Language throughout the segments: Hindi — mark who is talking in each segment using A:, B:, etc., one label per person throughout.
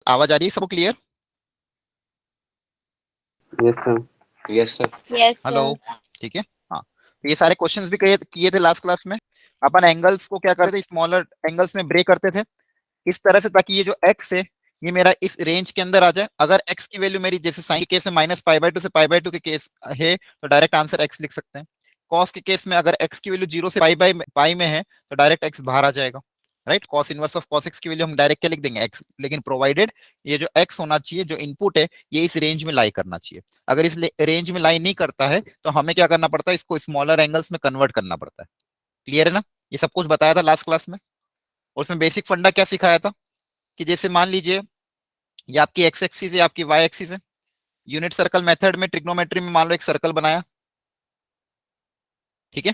A: आवाज आ रही है सबको clear?
B: Yes sir.
C: Yes sir.
D: Yes
A: hello,
D: sir.
A: ठीक है। हाँ, तो ये सारे क्वेश्चंस भी किए थे लास्ट क्लास में। अपन एंगल्स को क्या करते थे, स्मॉलर एंगल्स में ब्रेक करते थे इस तरह से, ताकि ये जो एक्स है ये मेरा इस रेंज के अंदर आ जाए। अगर एक्स की वैल्यू मेरी जैसे साइन के केस में -π/2 से π/2 के केस है तो डायरेक्ट आंसर एक्स लिख सकते हैं। कॉस के केस में अगर एक्स की वैल्यू 0 से पाई में है तो डायरेक्ट एक्स बाहर आ जाएगा, right. Cos inverse of cos x की वैल्यू हम डायरेक्ट क्या लिख देंगे, एक्स। लेकिन प्रोवाइडेड ये जो एक्स होना चाहिए, जो इनपुट है, ये इस रेंज में लाई करना चाहिए। अगर इस रेंज में लाई नहीं करता है तो हमें क्या करना पड़ता है, इसको स्मॉलर एंगल्स में कन्वर्ट करना पड़ता है। क्लियर है ना? ये सब कुछ बताया था लास्ट क्लास में। और उसमें बेसिक फंडा क्या सिखाया था कि जैसे मान लीजिए ये आपकी एक्स एक्सिस है, आपकी वाई एक्सिस है। यूनिट सर्कल मेथड में, ट्रिग्नोमेट्री में मान लो एक सर्कल बनाया, ठीक है।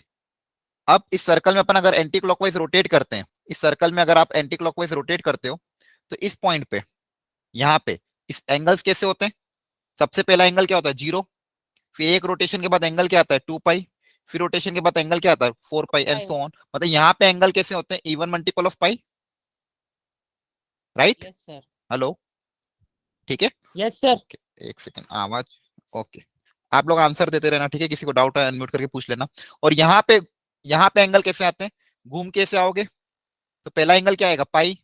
A: अब इस सर्कल में अपन अगर एंटी क्लॉकवाइज रोटेट करते हैं, इस सर्कल में अगर आप एंटी क्लॉकवाइज रोटेट करते हो तो इस पॉइंट पे, यहाँ पे इस एंगल्स कैसे होते हैं। सबसे पहला एंगल क्या होता है, 0। फिर एक रोटेशन के बाद एंगल क्या आता है, 2π। फिर रोटेशन के बाद एंगल क्या आता है, 4π एंड सो ऑन। मतलब यहाँ पे एंगल कैसे होते हैं, even multiple of pi, right.
E: Yes sir.
A: Hello, ठीक है।
E: Yes sir.
A: एक सेकंड, आवाज ओके। आप लोग आंसर देते रहना, ठीक है। किसी को डाउट है अनम्यूट करके पूछ लेना। और यहाँ पे एंगल कैसे आते हैं, घूम कैसे आओगे, तो पहला एंगल क्या आएगा, पाई।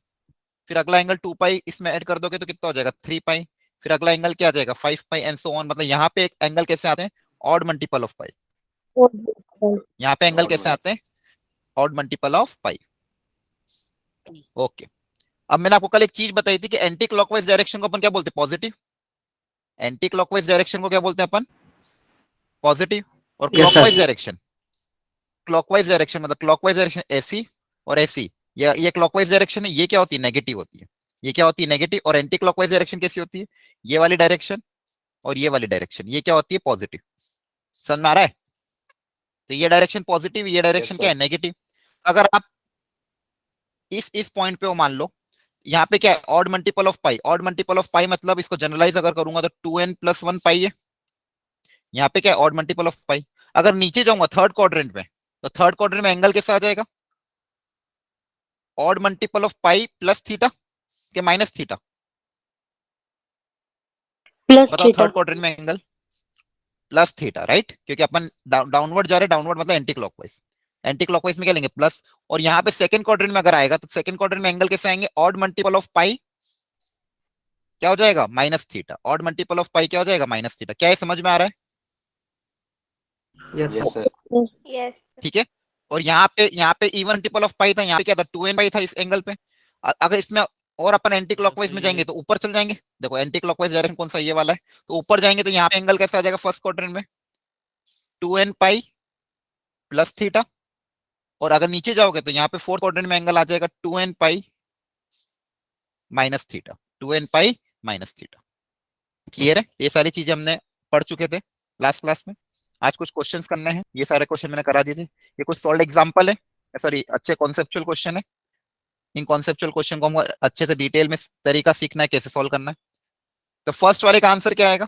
A: फिर अगला एंगल 2π, इसमें ऐड कर दोगे तो कितना हो जाएगा, 3π। फिर अगला एंगल क्या आ जाएगा, 5π एंड सो ऑन। मतलब यहाँ पे एक एंगल कैसे आते हैं, ऑड मल्टीपल ऑफ पाई। यहाँ पे एंगल कैसे आते हैं, odd multiple of pi. Okay. अब मैंने आपको कल एक चीज बताई थी कि एंटी क्लॉकवाइज डायरेक्शन को अपन क्या बोलते हैं, पॉजिटिव। एंटी क्लॉकवाइज डायरेक्शन को क्या बोलते हैं अपन, पॉजिटिव। और क्लॉकवाइज डायरेक्शन, क्लॉकवाइज डायरेक्शन मतलब क्लॉकवाइज डायरेक्शन ऐसी और ऐसी, ये क्लॉकवाइज डायरेक्शन है, ये क्या होती है, नेगेटिव होती है। ये क्या होती है, नेगेटिव। और एंटी क्लॉकवाइज डायरेक्शन कैसी होती है, ये वाली डायरेक्शन और ये वाली डायरेक्शन, ये क्या होती है, पॉजिटिव। समझ में आ रहा है? तो ये डायरेक्शन पॉजिटिव, ये डायरेक्शन क्या है, नेगेटिव। अगर आप इस पॉइंट पे हो, मान लो यहाँ पे क्या है, odd multiple of pi. Odd multiple of pi मतलब इसको जनरलाइज अगर करूंगा तो 2n+1 पाई है। यहाँ पे क्या है, ऑड मल्टीपल ऑफ पाई। अगर नीचे जाऊंगा थर्ड क्वाड्रेंट में, तो थर्ड क्वाड्रेंट में एंगल कैसा आ जाएगा, odd multiple of pi plus theta के माइनस थीटा। बताओ थर्ड क्वाड्रेंट में एंगल प्लस थीटा, राइट। क्योंकि अपन डाउनवर्ड जा रहे हैं, डाउनवर्ड मतलब एंटी क्लॉकवाइज। एंटी क्लॉकवाइज में क्या लेंगे, प्लस। और यहाँ पे सेकंड क्वाड्रेंट में अगर आएगा तो सेकंड क्वाड्रेंट में एंगल कैसे आएंगे, ऑड मल्टीपल ऑफ पाई क्या हो जाएगा, minus theta. Odd multiple of pi क्या हो जाएगा, माइनस थीटा। क्या है, समझ में आ रहा है?
C: Yes sir.
D: यस।
A: ठीक है। और यहाँ पे इवन मल्टीपल ऑफ पाई था, यहाँ पे क्या था, 2n पाई था इस एंगल पे। अगर इसमें और अपन एंटी क्लॉकवाइज में जाएंगे तो ऊपर चल जाएंगे। देखो एंटी क्लॉकवाइज डायरेक्शन कौन सा, ये वाला है। तो ऊपर जाएंगे तो यहाँ पे एंगल कैसा आ जाएगा, फर्स्ट क्वाड्रेंट में 2n पाई प्लस थीटा। और अगर नीचे जाओगे तो यहाँ पे फोर्थ क्वाड्रेंट में एंगल आ जाएगा 2n पाई माइनस थीटा। 2n पाई माइनस थीटा। क्लियर है? ये सारी चीजें हमने पढ़ चुके थे लास्ट क्लास में। आज कुछ क्वेश्चंस करने हैं, ये सारे क्वेश्चन मैंने करा दिए थे। ये कुछ सॉल्व एग्जांपल है, सॉरी अच्छे कॉन्सेप्चुअल क्वेश्चन है। इन कॉन्सेप्चुअल क्वेश्चन को हम अच्छे से डिटेल में तरीका सीखना है कैसे सॉल्व करना है। तो फर्स्ट वाले का आंसर क्या आएगा,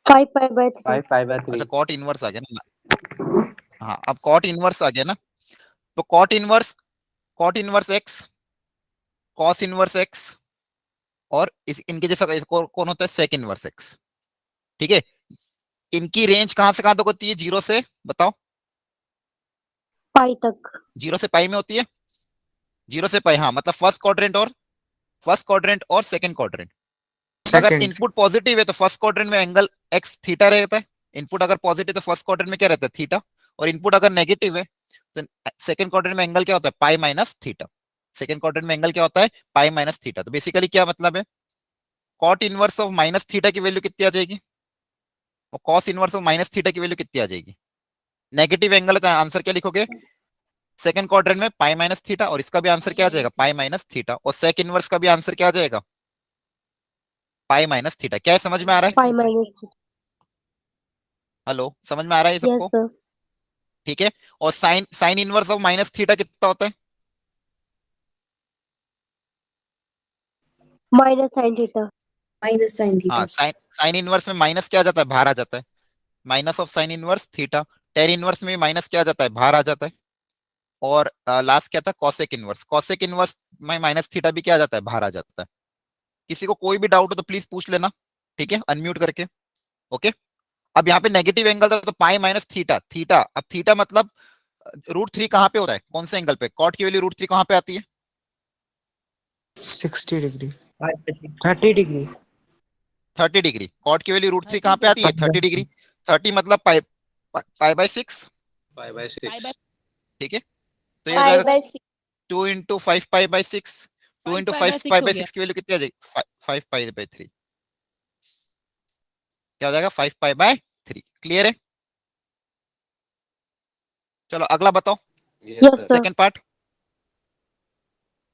B: 5π/3।
A: अच्छा कॉट इनवर्स आ गया ना। हाँ, अब कॉट इनवर्स आ गया ना। तो cot inverse x, cos inverse x, और इनके जैसा कौन होता है, सेक इनवर्स एक्स। ठीक है। इनकी रेंज कहां से कहां तक होती है, 0 से बताओ,
F: पाई तक।
A: 0 से पाई में होती है, 0 से पाई। हाँ, मतलब फर्स्ट क्वाड्रेंट और सेकंड क्वाड्रेंट। अगर इनपुट पॉजिटिव है तो फर्स्ट क्वाड्रेंट में एंगल एक्स थीटा रहता है। इनपुट अगर पॉजिटिव तो फर्स्ट क्वाड्रेंट में क्या रहता है, थीटा। और इनपुट अगर नेगेटिव है तो सेकंड क्वाड्रेंट में एंगल क्या होता है, pi minus theta. Second quadrant में एंगल क्या होता है, पाई माइनस थीटा। तो बेसिकली क्या मतलब है, cot inverse of minus theta की वैल्यू कितनी आ जाएगी, और cos inverse of minus theta की वैल्यू कितनी आ जाएगी। नेगेटिव एंगल है तो आंसर क्या लिखोगे, सेकंड क्वाड्रेंट में पाई माइनस थीटा। और इसका भी आंसर क्या आ जाएगा, पाई माइनस थीटा। और सेक इनवर्स का भी आंसर क्या आ जाएगा, पाई माइनस थीटा। क्या है, समझ में आ रहा है?
F: Pi minus theta.
A: हेलो, समझ में आ रहा है ये
F: यस
A: सबको?
F: सर।
A: ठीक है। और sine inverse of minus theta कितना होता है,
F: माइनस साइन थीटा।
A: हाँ, साइन इनवर्स में माइनस क्या आ जाता है, बाहर आ जाता है। Minus of sine inverse theta. Tan inverse में माइनस क्या आ जाता है, बाहर आ जाता है। और लास्ट क्या था, कॉसेक इनवर्स। कॉसेक इनवर्स में माइनस थीटा भी क्या आ जाता है, बाहर आ जाता है। किसी को कोई भी डाउट हो तो प्लीज पूछ लेना, ठीक है, अनम्यूट करके। ओके, अब यहाँ पे नेगेटिव एंगल था तो पाई माइनस थीटा। थीटा, अब थीटा मतलब √3 कहाँ पे होता है, कौन से एंगल पे? कॉट की वैल्यू √3 कहाँ पे आती है?
B: 60 डिग्री 30 डिग्री
A: 30 डिग्री। कॉट की वैल्यू √3 कहाँ पे आती है? 30 डिग्री। 30 मतलब पाई, पाई बाय 6,
C: 5/6
A: ठीक है। तो ये हो
F: पाई
A: जाएगा
F: by 6
A: 2 into 5 pi by 6। 2 into 5 pi by 6 की वैल्यू कितनी आ जाएगी? 5 पाई बाय 3। क्या हो जाएगा? 5 पाई बाय 3। क्लियर है? चलो अगला बताओ,
C: yes
F: yes
C: sir
F: sir
A: second part.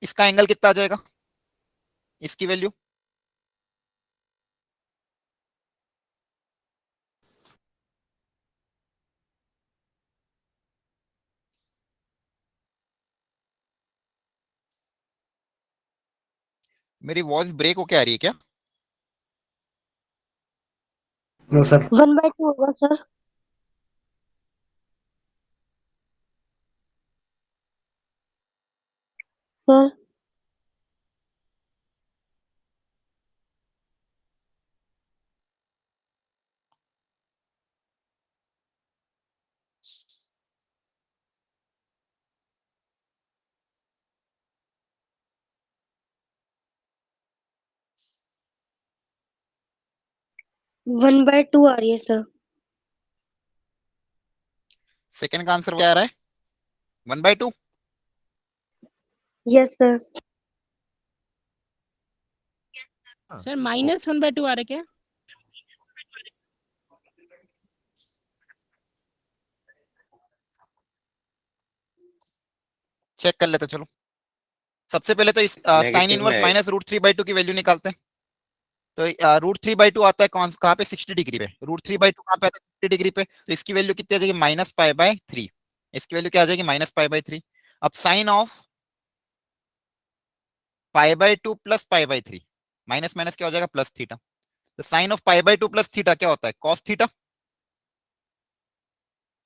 A: इसका एंगल कितना आ जाएगा, इसकी वैल्यू? मेरी वॉइस ब्रेक होके आ रही है क्या?
B: नो सर
F: 1/2 होगा सर। सर 1/2 आ रही है सर।
A: सेकंड का आंसर क्या आ रहा है? 1/2।
F: Yes sir.
D: सर -1/2 आ रहा है क्या?
A: चेक कर लेते चलो। सबसे पहले तो इस साइन
C: नेगेटिव
A: इनवर्स
C: में
A: माइनस √3/2 की वैल्यू निकालते हैं। तो √3/2 आता है कौन कहाँ पे? 60 डिग्री पे। √3/2 कहाँ पे आता है? 60 डिग्री पे। तो इसकी वैल्यू कितनी आ जाएगी? -π/3। इसकी वैल्यू क्या आ जाएगी? -π/3। अब sine of π/2 plus π/3, minus minus क्या हो जाएगा? Plus theta. तो साइन ऑफ π/2 प्लस थीटा क्या होता है? Cos theta.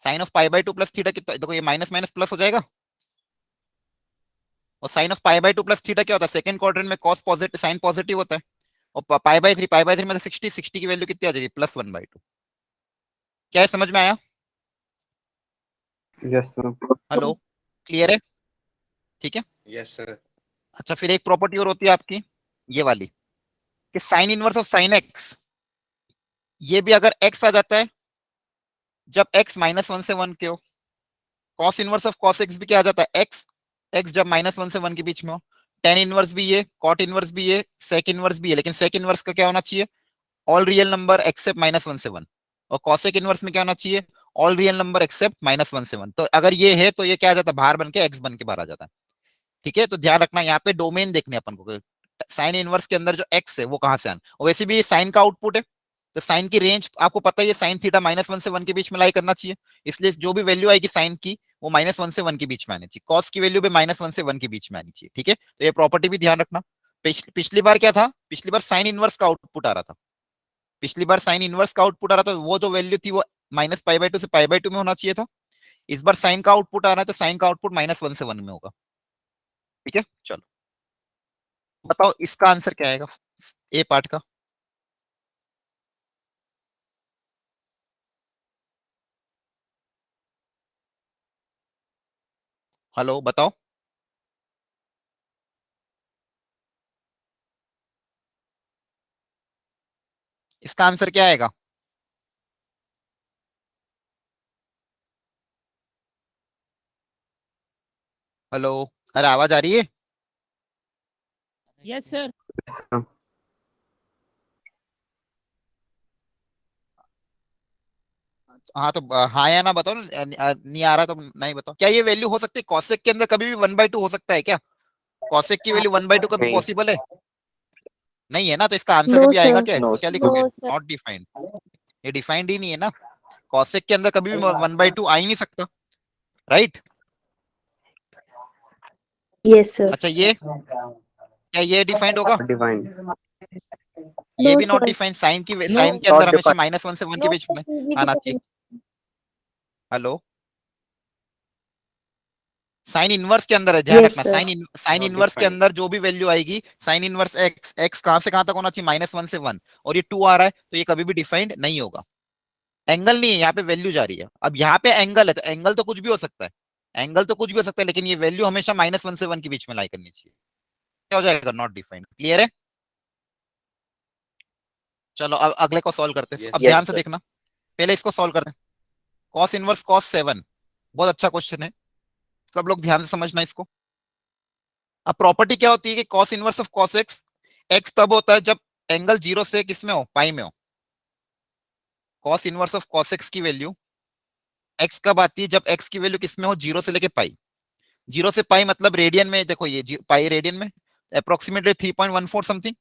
A: Sine of π/2 plus theta कितना? देखो ये माइनस माइनस प्लस हो जाएगा। और साइन ऑफ π/2 प्लस थीटा क्या होता है? सेकंड क्वाड्रेंट में कॉस पॉजिटिव, साइन पॉजिटिव होता है। और π/3 में 60 की वैल्यू कितनी आ जाएगी? +1/2। क्या है, समझ में आया?
B: यस सर
A: हेलो, क्लियर है? ठीक है।
C: यस सर
A: अच्छा, फिर एक प्रॉपर्टी और होती है आपकी, ये वाली, कि sine inverse of sine x, ये भी अगर एक्स आ जाता है जब एक्स -1 से 1 के हो। Cos inverse of cos x भी क्या आ जाता है? एक्स, एक्स जब -1 से 1 के बीच में हो। टेन इनवर्स भी ये, कॉट इनवर्स भी ये, सेक इनवर्स भी ये। लेकिन सेक इनवर्स का क्या होना चाहिए? ऑल रियल नंबर एक्सेप्ट -1 से 1। और कॉसेक इनवर्स में क्या होना चाहिए? ऑल रियल नंबर एक्सेप्ट -1 से 1। तो अगर ये है तो ये क्या आ जाता है? बाहर बन के एक्स बन के बाहर आ जाता है। ठीक है, तो ध्यान रखना यहाँ पे डोमेन देखने अपन को, साइन इनवर्स के अंदर जो एक्स है वो कहां से आना। और वैसे भी ये साइन का आउटपुट है, तो साइन की रेंज आपको पता ही है, साइन थीटा -1 से 1 के बीच में लाई करना चाहिए। इसलिए जो भी वैल्यू आएगी साइन की, वो -1 से 1 के बीच में आनी चाहिए। कॉस की वैल्यू भी -1 से 1 के बीच में आनी चाहिए। ठीक है, तो ये प्रॉपर्टी भी ध्यान रखना। पिछली बार क्या था? पिछली बार साइन इनवर्स का आउटपुट आ रहा था। पिछली बार साइन इनवर्स का आउटपुट आ रहा था, वो जो वैल्यू थी वो -π/2 से π/2 में होना चाहिए था। इस बार साइन का आउटपुट आ रहा है तो साइन का आउटपुट -1 से 1 में होगा। ठीक है, चलो बताओ इसका आंसर क्या आएगा, ए पार्ट का। हेलो बताओ, इसका आंसर क्या आएगा? हेलो, अरे आवाज आ रही है?
D: Yes sir.
A: हाँ तो हाँ या ना बताओ ना, नहीं आ रहा तो नहीं बताओ। क्या ये वैल्यू हो सकती है कॉसेक के अंदर कभी भी 1/2 हो सकता है क्या? कॉसेक की वैल्यू 1/2 कभी
B: नहीं।
A: पॉसिबल है? नहीं है ना, तो इसका आंसर
F: नो
A: कभी आएगा
F: सर।
A: क्या?
B: नो
A: तो क्या
F: नो
A: लिखोगे?
F: सर।
A: Not defined. ये डिफाइंड ही नहीं है ना। कॉसेक के अंदर कभी भी 1/2 आ ही नहीं सकता, राइट?
F: Yes sir.
A: अच्छा, ये क्या ये डिफाइंड होगा?
B: डिवाइन
A: ये
F: नो
A: भी नॉट
F: सर।
A: डिफाइंड। साइन की
D: नो
A: साइन के
B: नॉट
A: अंदर हमेशा
B: डिफाइन
A: -1 से 1 के
F: नो
A: बीच में
F: सर,
A: आना चाहिए। हेलो, साइन इनवर्स के अंदर है, ध्यान
F: Yes,
A: रखना।
F: sir.
A: साइन
C: Not
A: इनवर्स के
C: defined.
A: अंदर जो भी वैल्यू आएगी, साइन इनवर्स एक्स, एक्स कहां से कहां तक होना चाहिए, -1 से 1, और ये 2 आ रहा है, तो ये कभी भी डिफाइंड नहीं होगा। एंगल नहीं है, यहाँ पे वैल्यू जा रही है। अब यहाँ पे एंगल है, तो एंगल तो कुछ भी हो सकता है, एंगल तो कुछ भी हो सकता है, लेकिन ये वैल्यू हमेशा -1 से 1 के बीच में लाई करनी चाहिए। क्या हो जाएगा, नॉट डिफाइंड। क्लियर है? चलो अब अगले को सॉल्व करते हैं।
C: Yes,
A: अब
C: yes,
A: ध्यान से
C: sir.
A: देखना, पहले इसको सॉल्व करते हैं। कॉस इनवर्स कॉस 7, बहुत अच्छा क्वेश्चन है, सब लोग ध्यान से समझना इसको। अब प्रॉपर्टी क्या होती है कि cos inverse of cos x, x तब होता है जब एंगल 0 से किसमें हो, पाई में हो। Cos inverse of cos x की वैल्यू एक्स कब आती है, जब एक्स की वैल्यू किसमें हो, 0 से लेके पाई। 0 से पाई मतलब रेडियन में, देखो ये पाई रेडियन में अप्रोक्सीमेटली 3.14 समथिंग,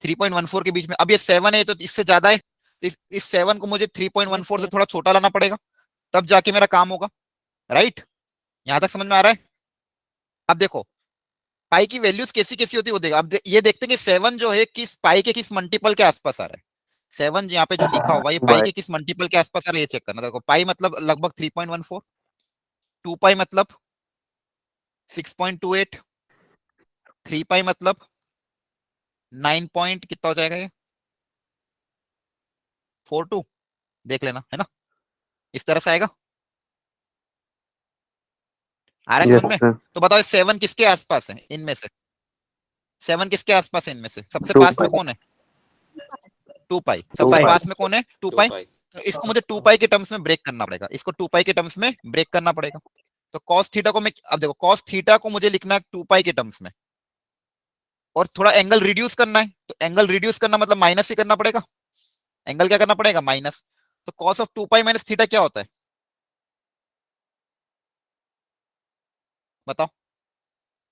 A: 3.14 के बीच में। अब ये 7 है तो इससे ज्यादा है, तो इस 7 को मुझे 3.14 से थोड़ा छोटा लाना पड़ेगा, तब जाके मेरा काम होगा। राइट, यहां तक समझ में आ रहा है? अब देखो पाई की वैल्यूज कैसी कैसी होती है वो देखो। अब ये देखते हैं कि 7 जो है किस पाई के किस मल्टीपल के आसपास आ रहा है। 7 यहाँ पे जो लिखा हुआ ये पाई के किस मल्टीपल के आसपास आ रहा है, ये चेक करना। देखो पाई मतलब लगभग 3.14, 2 पाई मतलब 6.28, 3 पाई मतलब 9 पॉइंट कितना हो जाएगा, ये 42, देख लेना है ना, इस तरह से आएगा। आ रहा है समझ में? तो बताओ 7 किसके आसपास है इनमें से, 7 किसके आसपास है इनमें से, सबसे पास में कौन है, 2 पाई। सबसे पास में कौन है, 2 पाई। तो इसको मुझे 2 पाई के टर्म्स में ब्रेक करना पड़ेगा, इसको 2 पाई के टर्म्स में ब्रेक करना पड़ेगा। तो कॉस थीटा को मैं, अब देखो कॉस थीटा को मुझे लिखना है 2 पाई के टर्म्स में, और थोड़ा एंगल रिड्यूस करना है, तो एंगल रिड्यूस करना मतलब माइनस ही करना पड़ेगा। एंगल क्या करना पड़ेगा, माइनस। तो cos of 2 pi minus theta क्या होता है, बताओ।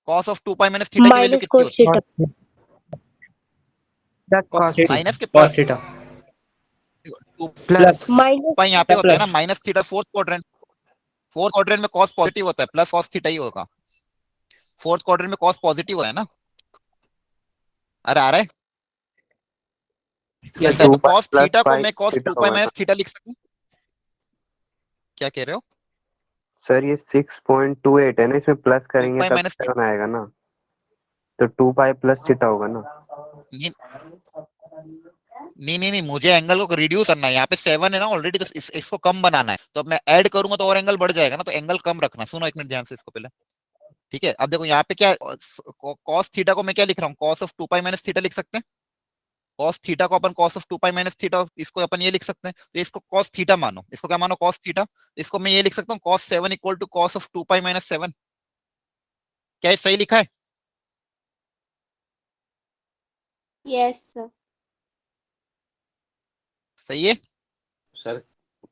A: Cos of 2 pi minus theta की वैल्यू
F: Minus
A: कितनी
F: cos
A: होती है,
F: theta.
B: Cos
A: माइनस के
B: cos
A: plus.
B: theta.
A: 2
B: Plus.
F: Minus
A: पाई यहाँ पे होता है ना,
B: Plus.
A: Minus theta fourth quadrant, fourth quadrant में कॉस पॉजिटिव होता है, प्लस कॉस थीटा ही होगा। फोर्थ क्वाड्रेंट में कॉस पॉजिटिव होता है ना, अरे आ रहा है?
B: Yes,
A: अच्छा,
B: sir.
A: तो कॉस थीटा को मैं कॉस 2 पाई माइनस थीटा लिख सकूं, क्या कह रहे हो?
E: सर ये 6.28 है ना, इसमें प्लस
A: 2
E: करेंगे
A: पाई
E: तब
A: माइनस,
E: 7 आएगा ना, तो 2 पाई प्लस थीटा होगा ना।
A: नहीं नहीं नहीं नहीं, मुझे एंगल को रिड्यूस करना है। यहाँ पे 7 है ना ऑलरेडी, तो इसको कम बनाना है, तो अब मैं ऐड करूंगा तो और एंगल बढ़ जाएगा ना, तो एंगल कम रखना। सुनो एक मिनट ध्यान से इसको पहले, ठीक है? अब देखो यहाँ पे क्या, कॉस थीटा को मैं क्या लिख रहा हूँ, cos of 2 pi minus theta लिख सकते हैं। कॉस थीटा को अपन cos of 2 pi minus theta, इसको अपन ये लिख सकते हैं, तो इसको कॉस थीटा मानो, इसको क्या मानो, कॉस थीटा। इसको मैं ये लिख सकता हूँ cos 7 equal to cos of 2 pi minus 7। क्या ये सही लिखा है?
F: Yes, sir.
A: सही है?
C: सर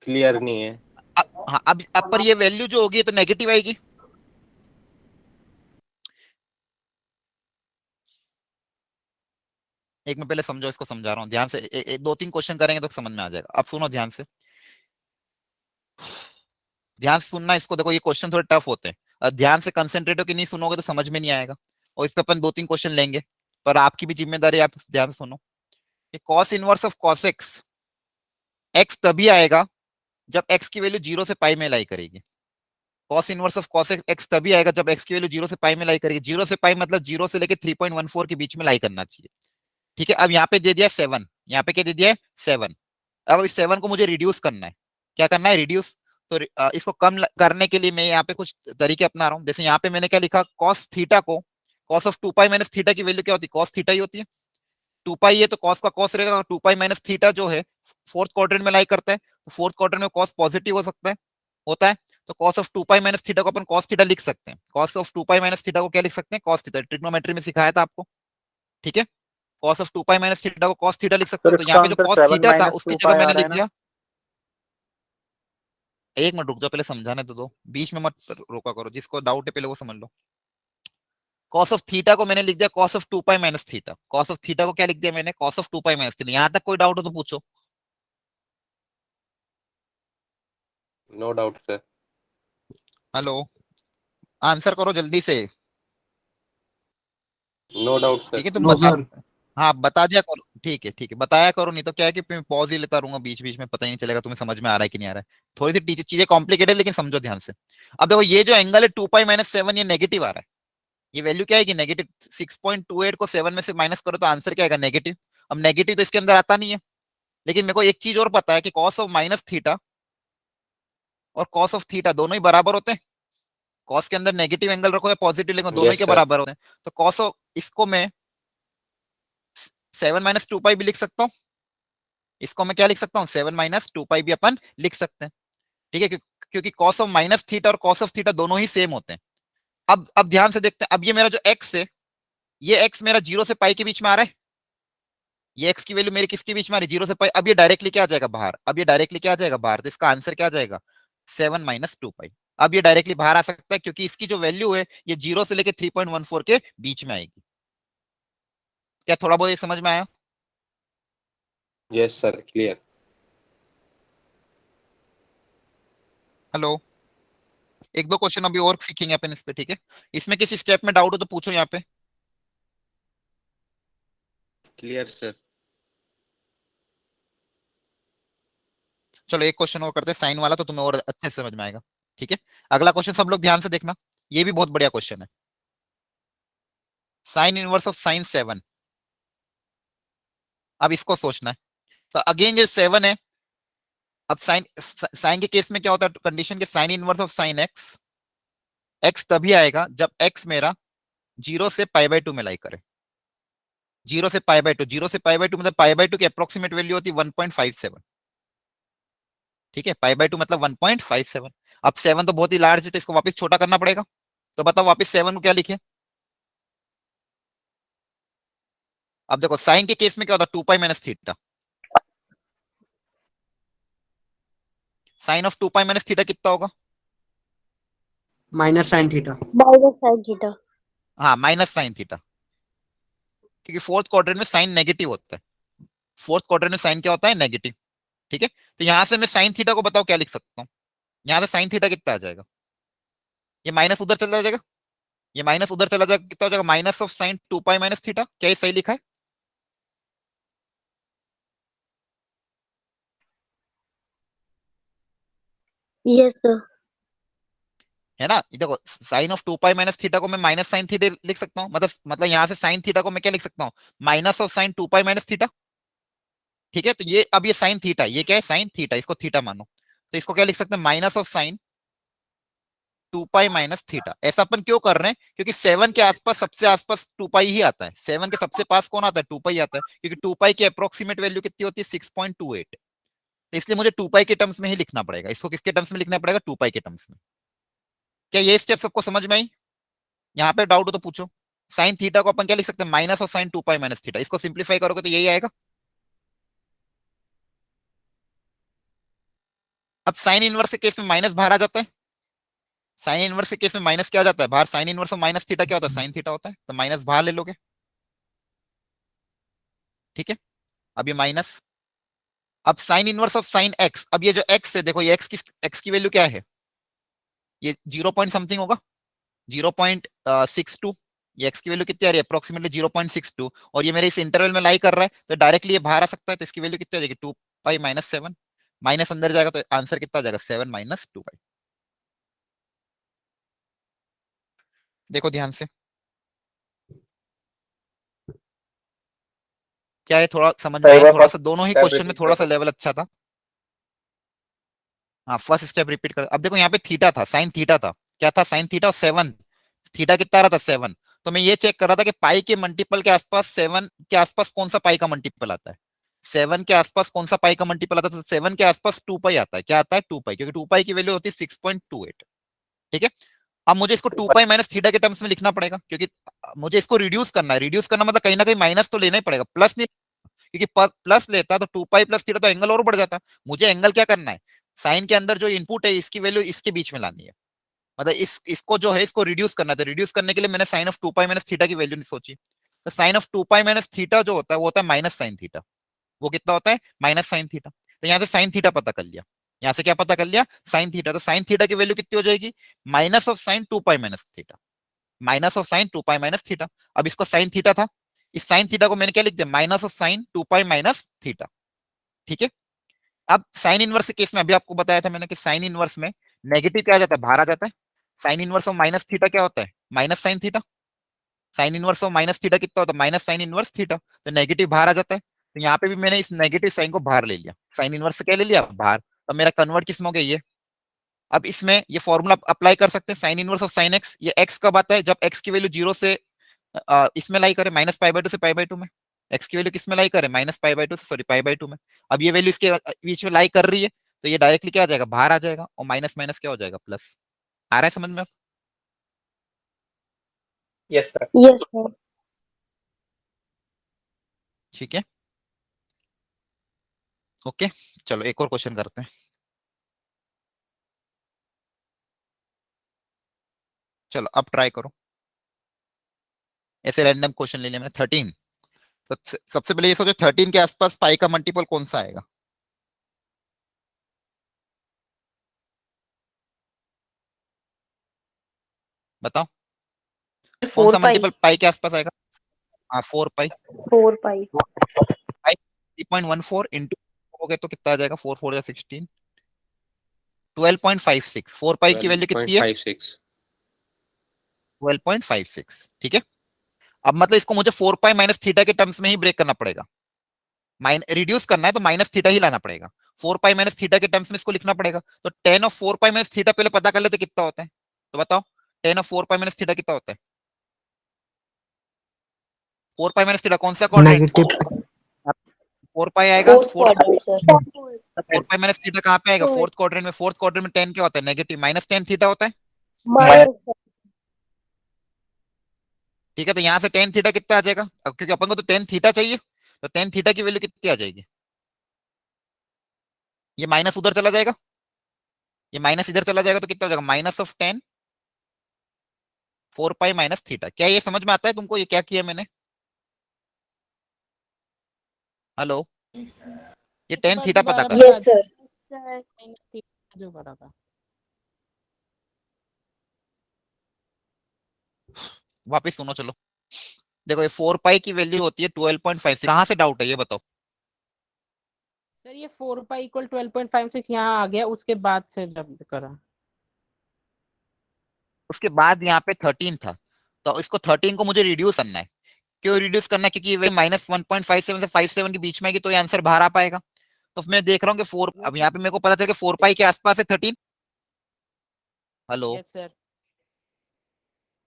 C: क्लियर नहीं है।
A: हाँ, अब पर ये वैल्यू जो होगी तो नेगेटिव आएगी। एक मैं पहले समझो, इसको समझा रहा हूँ ध्यान से, 2-3 क्वेश्चन करेंगे तो समझ में आ जाएगा। अब सुनो ध्यान से, ध्यान से सुनना इसको। देखो ये क्वेश्चन थोड़े टफ होते हैं, ध्यान से कंसेंट्रेट होकर नहीं सुनोगे तो समझ में नहीं आएगा, और इस पे अपन 2-3 क्वेश्चन लेंगे, पर आपकी भी जिम्मेदारी, आप ध्यान से सुनो। Cos inverse of cos x, x तभी आएगा जब एक्स की वैल्यू 0 से पाई में लाई करेगी। Cos inverse of cos x तभी आएगा जब एक्स की वैल्यू 0 से पाई में लाई करेगी। 0 से पाई मतलब 0 से लेके 3.14 के बीच में लाई करना चाहिए, ठीक है? अब यहाँ पे दे दिया 7, यहाँ पे क्या दे दिया है, 7। अब इस 7 को मुझे रिड्यूस करना है, क्या करना है, रिड्यूस। तो इसको कम करने के लिए मैं यहाँ पे कुछ तरीके अपना रहा हूँ। जैसे यहाँ पे मैंने क्या लिखा, कॉस थीटा को, cos of 2 pi minus theta की वैल्यू क्या होती है, कॉस थीटा ही होती है। 2 पाई है तो कॉस का कॉस रहेगा, 2 पाई माइनस थीटा जो है फोर्थ क्वाड्रेंट में लाई करता है, तो फोर्थ क्वाड्रेंट में कॉस पॉजिटिव हो सकता है, होता है। तो cos of 2 pi minus theta को अपन कॉस थीटा लिख सकते हैं। Cos of 2 pi minus theta को क्या लिख सकते हैं, कॉस थीटा, ट्रिग्नोमेट्री में सिखाया था आपको, ठीक है? Cos of 2 pi minus theta को कॉस थीटा लिख सकते हो। तो यहाँ पे जो कॉस थीटा था उसकी जगह मैंने लिख दिया, एक मिनट रुक जाओ, पहले समझाने तो दो, बीच में मत रोका करो, जिसको डाउट है पहले वो समझ लो। कॉस ऑफ थीटा को मैंने लिख दिया cos of 2 pi minus theta, cos of theta को क्या लिख दिया मैंने, cos of 2 pi minus theta. यहां तक कोई डाउट हो तो पूछो।
C: No doubt sir.
A: Hello, answer करो जल्दी से,
C: नो डाउट
A: ठीक
C: सर।
A: है? तुम
B: No,
A: बता,
B: sir.
A: हाँ बता दिया करो, ठीक है ठीक है, बताया करो, नहीं तो क्या है कि मैं पॉज ही लेता रहूंगा बीच बीच में, पता ही नहीं चलेगा तुम्हें समझ में आ रहा है कि नहीं आ रहा है। थोड़ी सी चीजें कॉम्प्लिकेटेड, लेकिन समझो ध्यान से। अब देखो ये जो एंगल है 2π-7, ये नेगेटिव आ रहा है। ये वैल्यू क्या है कि नेगेटिव 6.28 को 7 में से माइनस करो तो आंसर क्या आएगा, नेगेटिव। अब नेगेटिव तो इसके अंदर आता नहीं है, लेकिन मेरे को एक चीज और पता है कि कॉस ऑफ माइनस थीटा और कॉस ऑफ थीटा दोनों ही बराबर होते हैं। कॉस के अंदर नेगेटिव एंगल रखो या पॉजिटिव लेंगे, दोनों ही
C: यस
A: के
C: सर।
A: बराबर होते हैं। तो कॉस ऑफ इसको मैं 7 - 2π भी लिख सकता हूँ। इसको मैं क्या लिख सकता हूँ, 7 - 2π भी अपन लिख सकते हैं। ठीक है, क्योंकि कॉस ऑफ माइनस थीटा और कॉस ऑफ थीटा दोनों ही सेम होते हैं। अब ध्यान से देखते हैं, अब ये मेरा जो एक्स है, ये एक्स मेरा 0 से पाई के बीच में आ रहा है। ये एक्स की वैल्यू मेरी किसके बीच में आ रही है, 0 से पाई। अब ये डायरेक्टली क्या आ जाएगा बाहर, अब ये डायरेक्टली क्या आ जाएगा बाहर, तो इसका आंसर क्या आ जाएगा, 7 - 2π। अब ये डायरेक्टली बाहर आ सकता है, क्योंकि इसकी जो वैल्यू है ये 0 से लेके 3.14 के बीच में आएगी। क्या थोड़ा बहुत ये समझ में आया?
C: Yes sir, clear.
A: हेलो, एक दो क्वेश्चन अभी और सीखेंगे अपन इस पे, ठीक है? इसमें किसी स्टेप में डाउट हो तो पूछो यहाँ पे।
C: Clear sir.
A: चलो एक क्वेश्चन और करते हैं साइन वाला, तो तुम्हें और अच्छे से समझ में आएगा। ठीक है, अगला क्वेश्चन सब लोग ध्यान से देखना, ये भी बहुत बढ़िया क्वेश्चन है। Sine inverse of sine 7। अब इसको सोचना है, तो अगेन ये 7 है। अब साइन साइन के केस में क्या होता है कंडीशन के, sine inverse of sine x, x तभी आएगा जब एक्स मेरा 0 से π/2 में लाई करे। 0 से π/2, 0 से π/2 मतलब π/2 की अप्रोक्सीमेट वैल्यू होती है 1.57। ठीक है, π/2 मतलब 1.57। अब 7 तो बहुत ही लार्ज है, तो इसको वापस छोटा करना पड़ेगा। तो बताओ वापस 7 को क्या लिखे। अब देखो साइन के केस में क्या होता है, 2π - थीटा। साइन ऑफ 2π - थीटा कितना होगा,
B: minus sine theta.
F: Minus sine theta.
A: हाँ माइनस साइन थीटा, क्योंकि फोर्थ क्वाड्रेंट में साइन नेगेटिव होता है। फोर्थ क्वाड्रेंट में साइन क्या होता है, नेगेटिव। ठीक है, तो यहां से मैं साइन थीटा को बताओ क्या लिख सकता हूँ। यहां से साइन थीटा कितना आ जाएगा, ये माइनस उधर चला जाएगा, ये माइनस उधर चला जाएगा, कितना हो जाएगा, माइनस ऑफ साइन 2π - थीटा। क्या ये सही लिखा है?
F: Yes sir.
A: है ना, ये देखो साइन ऑफ 2π - थीटा को मैं माइनस साइन थीटा लिख सकता हूँ, मतलब यहाँ से साइन थीटा को मैं क्या लिख सकता हूँ, माइनस ऑफ साइन 2π - थीटा। ठीक है, तो ये अब ये साइन थीटा, ये क्या है साइन थीटा, इसको थीटा मानो, तो इसको क्या लिख सकते हैं, माइनस ऑफ साइन 2π - थीटा। ऐसा अपन क्यों कर रहे हैं, क्योंकि 7 के आसपास सबसे आसपास 2π ही आता है। 7 के सबसे पास कौन आता है, 2π आता है, क्योंकि 2π की अप्रोक्सीमेट वैल्यू कितनी होती है, 6.28। तो इसलिए मुझे 2π के टर्म्स में ही लिखना पड़ेगा। इसको किसके टर्म्स में लिखना पड़ेगा, 2π के टर्म्स में। क्या ये स्टेप सबको समझ में आई? यहाँ पे डाउट हो तो पूछो। साइन थीटा को अपन क्या लिख सकते हैं, माइनस ऑफ साइन 2π - थीटा। इसको सिंप्लीफाई करोगे तो यही आएगा। अब साइन इनवर्स के केस में माइनस बाहर आ जाता है। साइन इनवर्स के केस में माइनस क्या आ जाता है बाहर, sine inverse of minus theta क्या होता है, साइन थीटा होता है, तो माइनस बाहर ले लोगे। ठीक है, अब ये माइनस। अब sine inverse of sine x, अब ये जो एक्स है देखो, ये एक्स की वैल्यू क्या है, ये 0 पॉइंट समथिंग होगा, 0.62। ये एक्स की वैल्यू कितनी आ रही है, अप्रोक्सीमेटली 0.62, और ये मेरे इस इंटरवल में लाई कर रहा है, तो डायरेक्टली ये बाहर आ सकता है। तो इसकी वैल्यू कितनी आ जाएगी, 2π - 7। माइनस अंदर जाएगा तो आंसर कितना आ जाएगा, 7 - 2π। देखो ध्यान से, क्या है थोड़ा समझ में आया, थोड़ा सा दोनों ही क्वेश्चन में थोड़ा सा लेवल अच्छा था। हाँ फर्स्ट स्टेप रिपीट कर। अब देखो यहाँ पे थीटा था, साइन थीटा था, क्या था, साइन थीटा और 7। थीटा कितना आ रहा था, 7। तो मैं ये चेक कर रहा था कि पाई के मल्टीपल के आसपास 7 के आसपास कौन सा पाई का मल्टीपल आता है, 7 के आसपास कौन सा पाई का मल्टीपल आता है, तो 7 के आसपास 2π आता है। क्या आता है, 2π, क्योंकि 2π की वैल्यू होती है 6.28। ठीक है, अब मुझे इसको 2π - थीटा के टर्म्स में लिखना पड़ेगा, क्योंकि मुझे इसको रिड्यूस करना है। रिड्यूस करना मतलब कहीं ना कहीं माइनस तो लेना ही पड़ेगा, प्लस नहीं, क्योंकि प्लस लेता तो 2π + थीटा तो एंगल और बढ़ जाता। मुझे एंगल क्या करना है, साइन के अंदर जो इनपुट है इसकी वैल्यू इसके बीच में लानी है, मतलब इसको जो है इसको रिड्यूस करना था। रिड्यूस करने के लिए मैंने साइन ऑफ 2π - थीटा की वैल्यू नहीं सोची। तो साइन ऑफ 2π - थीटा जो होता है वो होता है माइनस साइन थीटा। वो कितना होता है, माइनस साइन थीटा। तो यहाँ से साइन थीटा पता कर लिया, यहाँ से क्या पता कर लिया, साइन थीटा। तो साइन थीटा की वैल्यू कितनी हो जाएगी, माइनस ऑफ साइन 2π - थीटा, माइनस ऑफ साइन 2π - थीटा। अब इसको साइन थीटा था, इस साइन थीटा को मैंने क्या लिख दिया, minus of sine 2 pi minus theta. ठीक है, अब साइन इनवर्स के केस में अभी आपको बताया था मैंने कि साइन इनवर्स में नेगेटिव क्या आ जाता है, बाहर आ जाता है। Sine inverse of minus theta क्या होता है, minus sine theta. Sine inverse of minus theta कितना होता है, माइनस साइन इनवर्स थीटा। तो नेगेटिव बाहर आ जाता है, तो यहाँ पे भी मैंने इस नेगेटिव साइन को बाहर ले लिया, साइन इनवर्स से क्या ले लिया, बाहर। तो मेरा कन्वर्ट किस में हो गया ये। अब इसमें ये फॉर्मूला अप्लाई कर सकते हैं, sine inverse of sine x. ये एक्स कब आता है, जब एक्स की वैल्यू 0 से इसमें लाई करे, माइनस पाई बाई टू से पाई बाई टू में। एक्स की वैल्यू किस में लाई करे, माइनस पाई बाई टू से, सॉरी पाई बाई टू में। अब ये वैल्यू इसके बीच में लाई कर रही है, तो ये डायरेक्टली क्या आ जाएगा, बाहर आ जाएगा, और माइनस माइनस क्या हो जाएगा, प्लस। आ रहा है समझ में?
B: Yes, sir.
F: Yes, sir.
A: ठीक है, ओके। चलो एक और क्वेश्चन करते हैं। चलो अब ट्राई करो, ऐसे रैंडम क्वेश्चन ले लिया मैंने। 13, तो सबसे पहले ये सोचो 13 के आसपास पाई का मल्टीपल कौन सा आएगा, बताओ। कौन
F: 4
A: सा
F: pi.
A: मल्टीपल पाई के आसपास आएगा, हाँ 4 पाई।
F: 4 pi.
A: 3.14 इंटू हो गए तो कितना आ जाएगा, 4 4 या 16, 12.56। 4 पाई की वैल्यू कितनी है,
C: 12.56।
A: 12.56। ठीक है, अब मतलब इसको मुझे 4 पाई माइनस थीटा के टर्म्स में ही ब्रेक करना पड़ेगा। रिड्यूस करना है तो माइनस थीटा ही लाना पड़ेगा। 4 पाई माइनस थीटा के टर्म्स में इसको लिखना पड़ेगा। तो ten of 4 pi minus theta पहले पता कर लेते कितना होता है, तो बताओ ten of 4 pi minus theta कितना होता है। 4 पाई माइनस थीटा कौन सा क्वाड्रेंट,
B: Negative.
A: 4 पाई आएगा,
F: Fourth quadrant, sir.
A: 4 पाई माइनस थीटा कहाँ पे आएगा, फोर्थ क्वाड्रेंट में। फोर्थ क्वाड्रेंट में टेन क्या होता है, नेगेटिव, माइनस टेन थीटा होता है।
F: Minus, sir.
A: ठीक है, तो यहाँ से टेन थीटा कितना आ जाएगा, अब क्योंकि अपन को तो टेन थीटा चाहिए, तो टेन थीटा की वैल्यू कितनी आ जाएगी, ये माइनस उधर चला जाएगा, ये माइनस इधर चला जाएगा, तो कितना हो जाएगा, minus of ten 4 pi minus theta. क्या ये समझ में आता है तुमको, ये क्या किया मैंने, हेलो, ये
D: एक
A: टेन
D: बार
A: थीटा पता
D: दोबारा
A: कर।
D: बता
F: Yes, sir.
D: माइनस थीटा जो करा था।
A: वापिस सुनो चलो, देखो ये 4 पाई की वैल्यू होती है 12.56। कहां से डाउट है ये बताओ।
D: सर ये 4 पाई इक्वल 12.56 यहाँ आ गया, उसके बाद से जब करा।
A: उसके बाद यहाँ पे 13 था, तो इसको 13 को मुझे रिड्यूस करना है। क्यों रिड्यूस करना है, क्योंकि ये माइनस 1.57 से 57 के बीच में आएगी, तो ये आंसर बाहर आ पाएगा। तो मैं देख रहा हूँ कि 4, अब यहाँ पे मेरे को पता चला कि 4 पाई के आसपास है 13। Hello,
D: yes sir.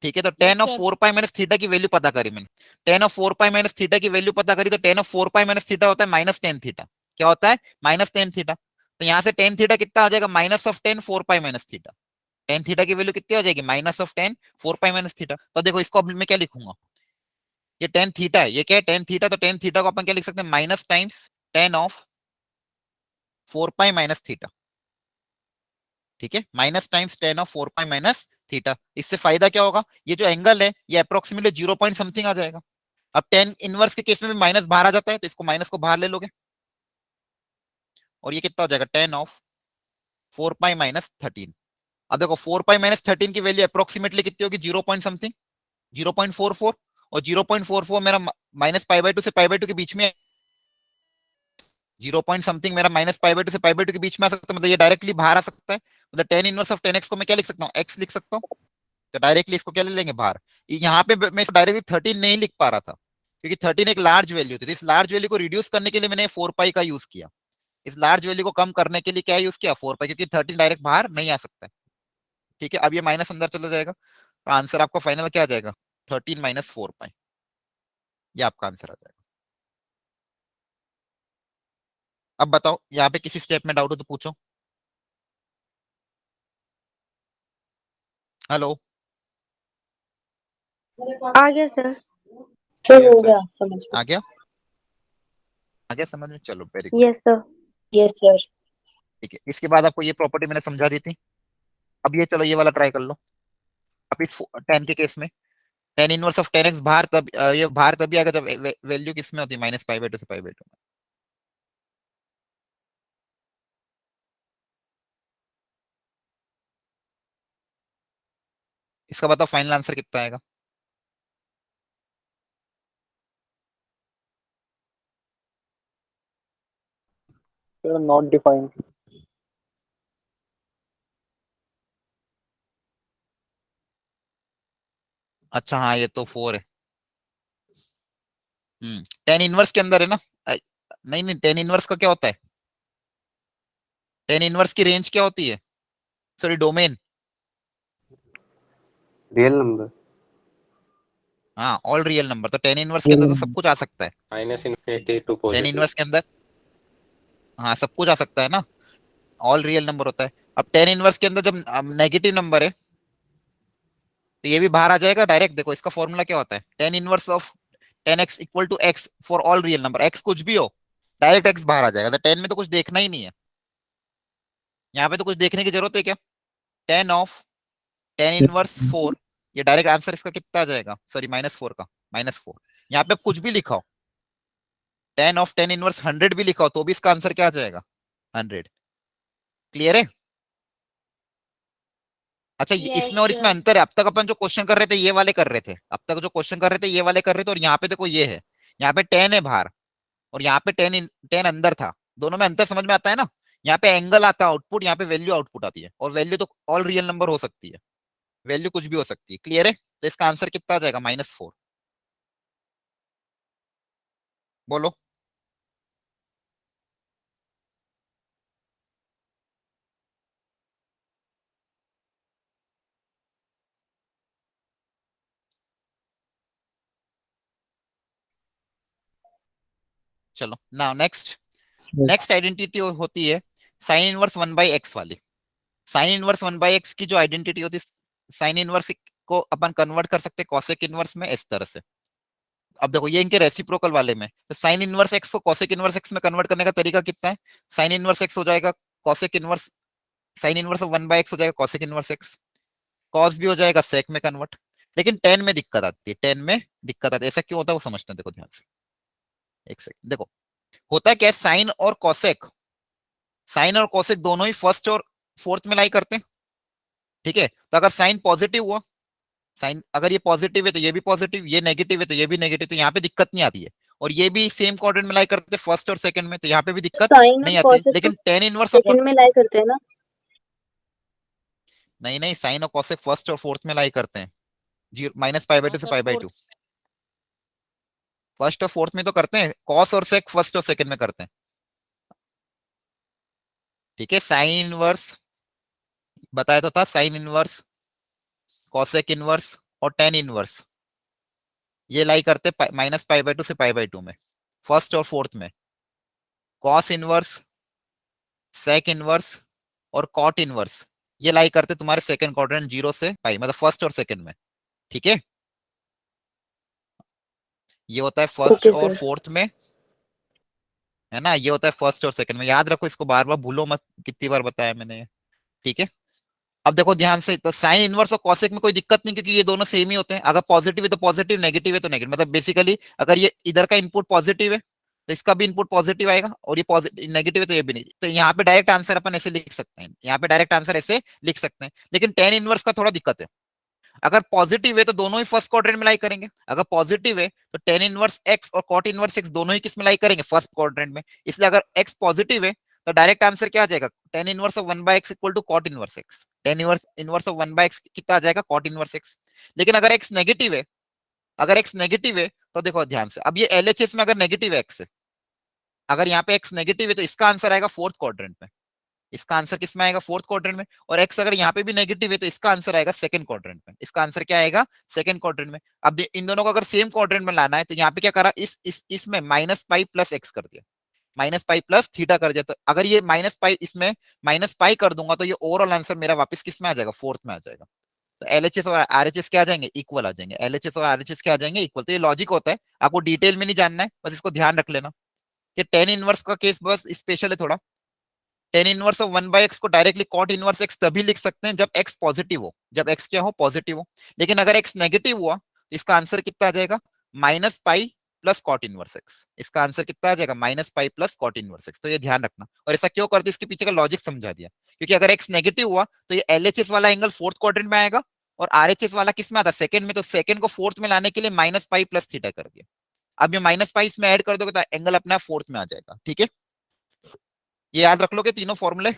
A: ठीक है, तो ten
D: yes
A: of
D: sir.
A: 4 pi minus theta की वैल्यू पता करी मैंने। Ten of 4 pi minus theta की वैल्यू पता करी, तो ten of 4 pi minus theta होता है माइनस टेन थीटा। क्या होता है, माइनस टेन थीटा। तो यहाँ से टेन थीटा कितना आ जाएगा, minus of ten 4 pi minus theta. Tan theta की वैल्यू कितनी हो जाएगी, minus of ten 4 pi minus theta. तो देखो इसको अब मैं क्या लिखूंगा, ये टेन थीटा है, ये क्या है, टेन थीटा। तो टेन थीटा को अपन क्या लिख सकते हैं, minus times ten of 4 pi minus theta. ठीक है, minus times ten of 4 pi minus theta. इससे फायदा क्या होगा, ये जो एंगल है ये अप्रोक्सीमेटली 0 पॉइंट समथिंग आ जाएगा। अब टेन इनवर्स के केस में भी माइनस बाहर आ जाता है, तो इसको माइनस को बाहर ले लोगे, और ये कितना हो जाएगा, टेन ऑफ 4 पाई माइनस 13। अब देखो 4 पाई माइनस 13 की वैल्यू अप्रोक्सीमेटली कितनी होगी, 0 पॉइंट समथिंग, 0.44। और 0.44 मेरा माइनस पाई बाई टू से पाई बाई टू के बीच में, 0 पॉइंट समथिंग मेरा माइनस पाई बाई टू से पाई बाई टू के बीच में आ सकता है, मतलब ये डायरेक्टली बाहर आ सकता है। मतलब ten inverse of tan x को मैं क्या लिख सकता हूँ, एक्स लिख सकता हूँ। तो डायरेक्टली इसको क्या ले लेंगे बाहर। यहाँ पे मैं डायरेक्टली 13 नहीं लिख पा रहा था, क्योंकि 13 एक लार्ज वैल्यू थी। तो इस लार्ज वैल्यू को रिड्यूस करने के लिए मैंने 4 पाई का यूज किया। इस लार्ज वैल्यू को कम करने के लिए क्या यूज किया, 4 पाई, क्योंकि 13 डायरेक्ट बाहर नहीं आ सकता है। ठीक है, अब ये माइनस अंदर चला जाएगा, तो आंसर आपका फाइनल क्या आ जाएगा, 13 - 4 पाई। ये आपका आंसर आ जाएगा। अब बताओ यहाँ पे किसी स्टेप में डाउट हो तो पूछो। हेलो,
F: आ गया सर। सर
C: Yes,
F: हो
C: sir.
F: गया समझ में।
A: आ गया, आ गया समझ में, चलो very good.
F: Yes sir. Yes sir.
A: ठीक है, इसके बाद आपको ये प्रॉपर्टी मैंने समझा दी थी। अब ये चलो ये वाला ट्राई कर लो। अब इस 10 के केस में ten inverse of tan x बाहर तब ये बाहर तभी आएगा जब वैल्यू किस में होती है, माइनस पाई बाई टू से पाई बाई टू में। इसका बताओ फाइनल आंसर कितना आएगा।
B: Not defined.
A: अच्छा हाँ ये तो 4 है। टेन इनवर्स के अंदर है ना। नहीं नहीं, टेन इनवर्स का क्या होता है? टेन इनवर्स की रेंज क्या होती है? Sorry, domain.
E: Real number.
A: हाँ, ऑल रियल नंबर। तो टेन इनवर्स के अंदर तो सब कुछ आ सकता है।
C: Minus infinity to
A: tan
C: positive.
A: Inverse के अंदर हाँ सब कुछ आ सकता है ना, ऑल रियल नंबर होता है। अब टेन इनवर्स के अंदर जब नेगेटिव नंबर है तो ये भी बाहर आ जाएगा डायरेक्ट। देखो इसका फॉर्मूला क्या होता है, tan inverse of tan x equal to x for all real number. X कुछ भी हो, डायरेक्ट एक्स बाहर आ जाएगा। तो टेन में तो कुछ देखना ही नहीं है, यहाँ पे तो कुछ देखने की जरूरत है क्या? टेन ऑफ टेन इनवर्स 4, ये डायरेक्ट आंसर इसका कितना आ जाएगा? सॉरी, -4 का, -4। यहाँ पे आप कुछ भी लिखाओ, टेन ऑफ टेन इनवर्स 100 भी लिखाओ तो भी इसका आंसर क्या आ जाएगा? 100। क्लियर है? अच्छा,
F: Yes,
A: इसमें और इसमें
F: sir.
A: अंतर है। अब तक अपन जो क्वेश्चन कर रहे थे ये वाले कर रहे थे, अब तक जो क्वेश्चन कर रहे थे ये वाले कर रहे थे, और यहाँ पे देखो ये है, यहाँ पे 10 है बाहर और यहाँ पे 10 अंदर था। दोनों में अंतर समझ में आता है ना? यहाँ पे एंगल आता है आउटपुट, यहाँ पे वैल्यू आउटपुट आती है, और वैल्यू तो ऑल रियल नंबर हो सकती है, वैल्यू कुछ भी हो सकती है। क्लियर है? तो इसका आंसर कितना आ जाएगा? -4। बोलो। चलो नाउ नेक्स्ट। नेक्स्ट आइडेंटिटी होती है साइन इनवर्स 1/x वाली। साइन इनवर्स 1/x की जो आइडेंटिटी होती है, साइन इनवर्स को अपन कन्वर्ट कर सकते हैं कॉसेक इनवर्स में इस तरह से। अब देखो ये इनके रेसिप्रोकल वाले में, तो साइन इनवर्स एक्स को कॉसेक इनवर्स एक्स में कन्वर्ट करने का तरीका कितना है? साइन इनवर्स एक्स हो जाएगा cosec inverse, sine inverse 1/x हो जाएगा कॉसेक इनवर्स एक्स, कॉस भी हो जाएगा सेक में कन्वर्ट। लेकिन टेन में दिक्कत आती है, टेन में दिक्कत आती है। ऐसा क्यों होता है वो समझते हैं, देखो ध्यान से, एक सेकंड। देखो होता क्या है, साइन और कॉसेक, साइन और कॉसेक दोनों ही फर्स्ट और फोर्थ में लाई करते हैं। ठीक है, तो अगर साइन पॉजिटिव हुआ, साइन अगर ये पॉजिटिव है तो ये भी पॉजिटिव, ये नेगेटिव है तो ये भी नेगेटिव, तो यहाँ पे दिक्कत नहीं आती है। और ये भी सेम क्वाड्रेंट में लाई करते हैं फर्स्ट और सेकंड में, तो यहाँ पे भी दिक्कत
F: साइन और
A: नहीं आती है।
F: कॉसेक तो
A: लेकिन टेन इनवर्स ऑफ,
F: सेकंड में लाई करते हैं ना।
A: नहीं नहीं, साइन और कॉसेक फर्स्ट और फोर्थ में लाई करते हैं, जीरो -π/2 से π/2। फर्स्ट और फोर्थ में तो करते हैं, कॉस और सेक फर्स्ट और सेकंड में करते हैं। ठीक है, साइन इनवर्स बताया तो था, साइन इनवर्स, कॉसेक इनवर्स और टेन इनवर्स ये लाई करते -π/2 से π/2 में, फर्स्ट और फोर्थ में। कॉस इनवर्स, सेक इनवर्स और कॉट इनवर्स ये लाई करते तुम्हारे सेकंड क्वाड्रेंट 0 से पाई, मतलब फर्स्ट और सेकंड में। ठीक है, ये होता है फर्स्ट
F: ओके
A: और
F: सर।
A: फोर्थ में, है ना? ये होता है फर्स्ट और सेकंड में, याद रखो इसको, बार बार भूलो मत, कितनी बार बताया मैंने। ठीक है, अब देखो ध्यान से, तो साइन इनवर्स और कॉसेक में कोई दिक्कत नहीं, क्योंकि ये दोनों सेम ही होते हैं। अगर पॉजिटिव है तो पॉजिटिव, नेगेटिव है तो नेगेटिव। मतलब बेसिकली अगर ये इधर का इनपुट पॉजिटिव है तो इसका भी इनपुट पॉजिटिव आएगा, और ये पॉजिटिव नेगेटिव है तो ये भी नहीं। तो यहाँ पे डायरेक्ट आंसर अपन ऐसे लिख सकते हैं, यहाँ पे डायरेक्ट आंसर ऐसे लिख सकते हैं। लेकिन टेन इनवर्स का थोड़ा दिक्कत है, अगर पॉजिटिव है तो दोनों ही फर्स्ट क्वाड्रेंट में लाई करेंगे। अगर पॉजिटिव है तो टेन इनवर्स एक्स और कॉट इनवर्स एक्स दोनों ही किस में लाई करेंगे? फर्स्ट क्वाड्रेंट में। इसलिए अगर एक्स पॉजिटिव है तो डायरेक्ट आंसर क्या आ जाएगा? Tan inverse of 1/x equal to cot inverse x. Tan inverse of 1/x कितना आ जाएगा? Cot inverse x. लेकिन अगर एक्स नेगेटिव है, अगर एक्स नेगेटिव है तो देखो ध्यान से, अब ये एलएचएस में अगर नेगेटिव एक्स है, अगर यहाँ पे एक्स नेगेटिव है तो इसका आंसर आएगा फोर्थ क्वाड्रेंट में। इसका आंसर किस में आएगा? फोर्थ क्वाड्रेंट में। और एक्स अगर यहाँ पे भी नेगेटिव है तो इसका आंसर आएगा सेकंड क्वाड्रेंट में। इसका आंसर क्या आएगा? सेकंड क्वाड्रेंट में। अब इन दोनों को अगर सेम क्वाड्रेंट में लाना है तो यहाँ पे क्या करा, इसमें -π + x कर दिया, -π + थीटा कर दिया। तो अगर ये -π इसमें -π कर दूंगा तो ये ओवरऑल आंसर मेरा वापस किस में आ जाएगा? फोर्थ में आ जाएगा। तो एलएचएस और आरएचएस क्या आ जाएंगे? इक्वल आ जाएंगे। एलएचएस और आरएचएस क्या आ जाएंगे? इक्वल। तो ये लॉजिक होता है, आपको डिटेल में नहीं जानना है, बस इसको ध्यान रख लेना कि टेन इनवर्स का केस बस स्पेशल है थोड़ा। टेन इनवर्स ऑफ 1/x को डायरेक्टली कॉट इनवर्स एक्स तभी लिख सकते हैं जब एक्स पॉजिटिव हो, जब एक्स क्या हो? पॉजिटिव हो। लेकिन अगर एक्स नेगेटिव हुआ तो इसका आंसर कितना आ जाएगा? -π + कॉट इनवर्स एक्स। इसका आंसर कितना आ जाएगा? -π + कॉट इनवर्स एक्स। तो ये ध्यान रखना। और ऐसा क्यों करते, इसके पीछे का लॉजिक समझा दिया, क्योंकि अगर एक्स नेगेटिव हुआ तो ये एलएचएस वाला एंगल फोर्थ क्वाड्रेंट में आएगा और आरएचएस वाला किस में आता है? सेकंड में। तो सेकंड को फोर्थ में लाने के लिए -π + थीटा कर दिया। अब ये -π इसमें ऐड कर दोगे तो एंगल अपना फोर्थ में आ जाएगा। ठीक है, ये याद रख लोगे तीनों फॉर्मूले?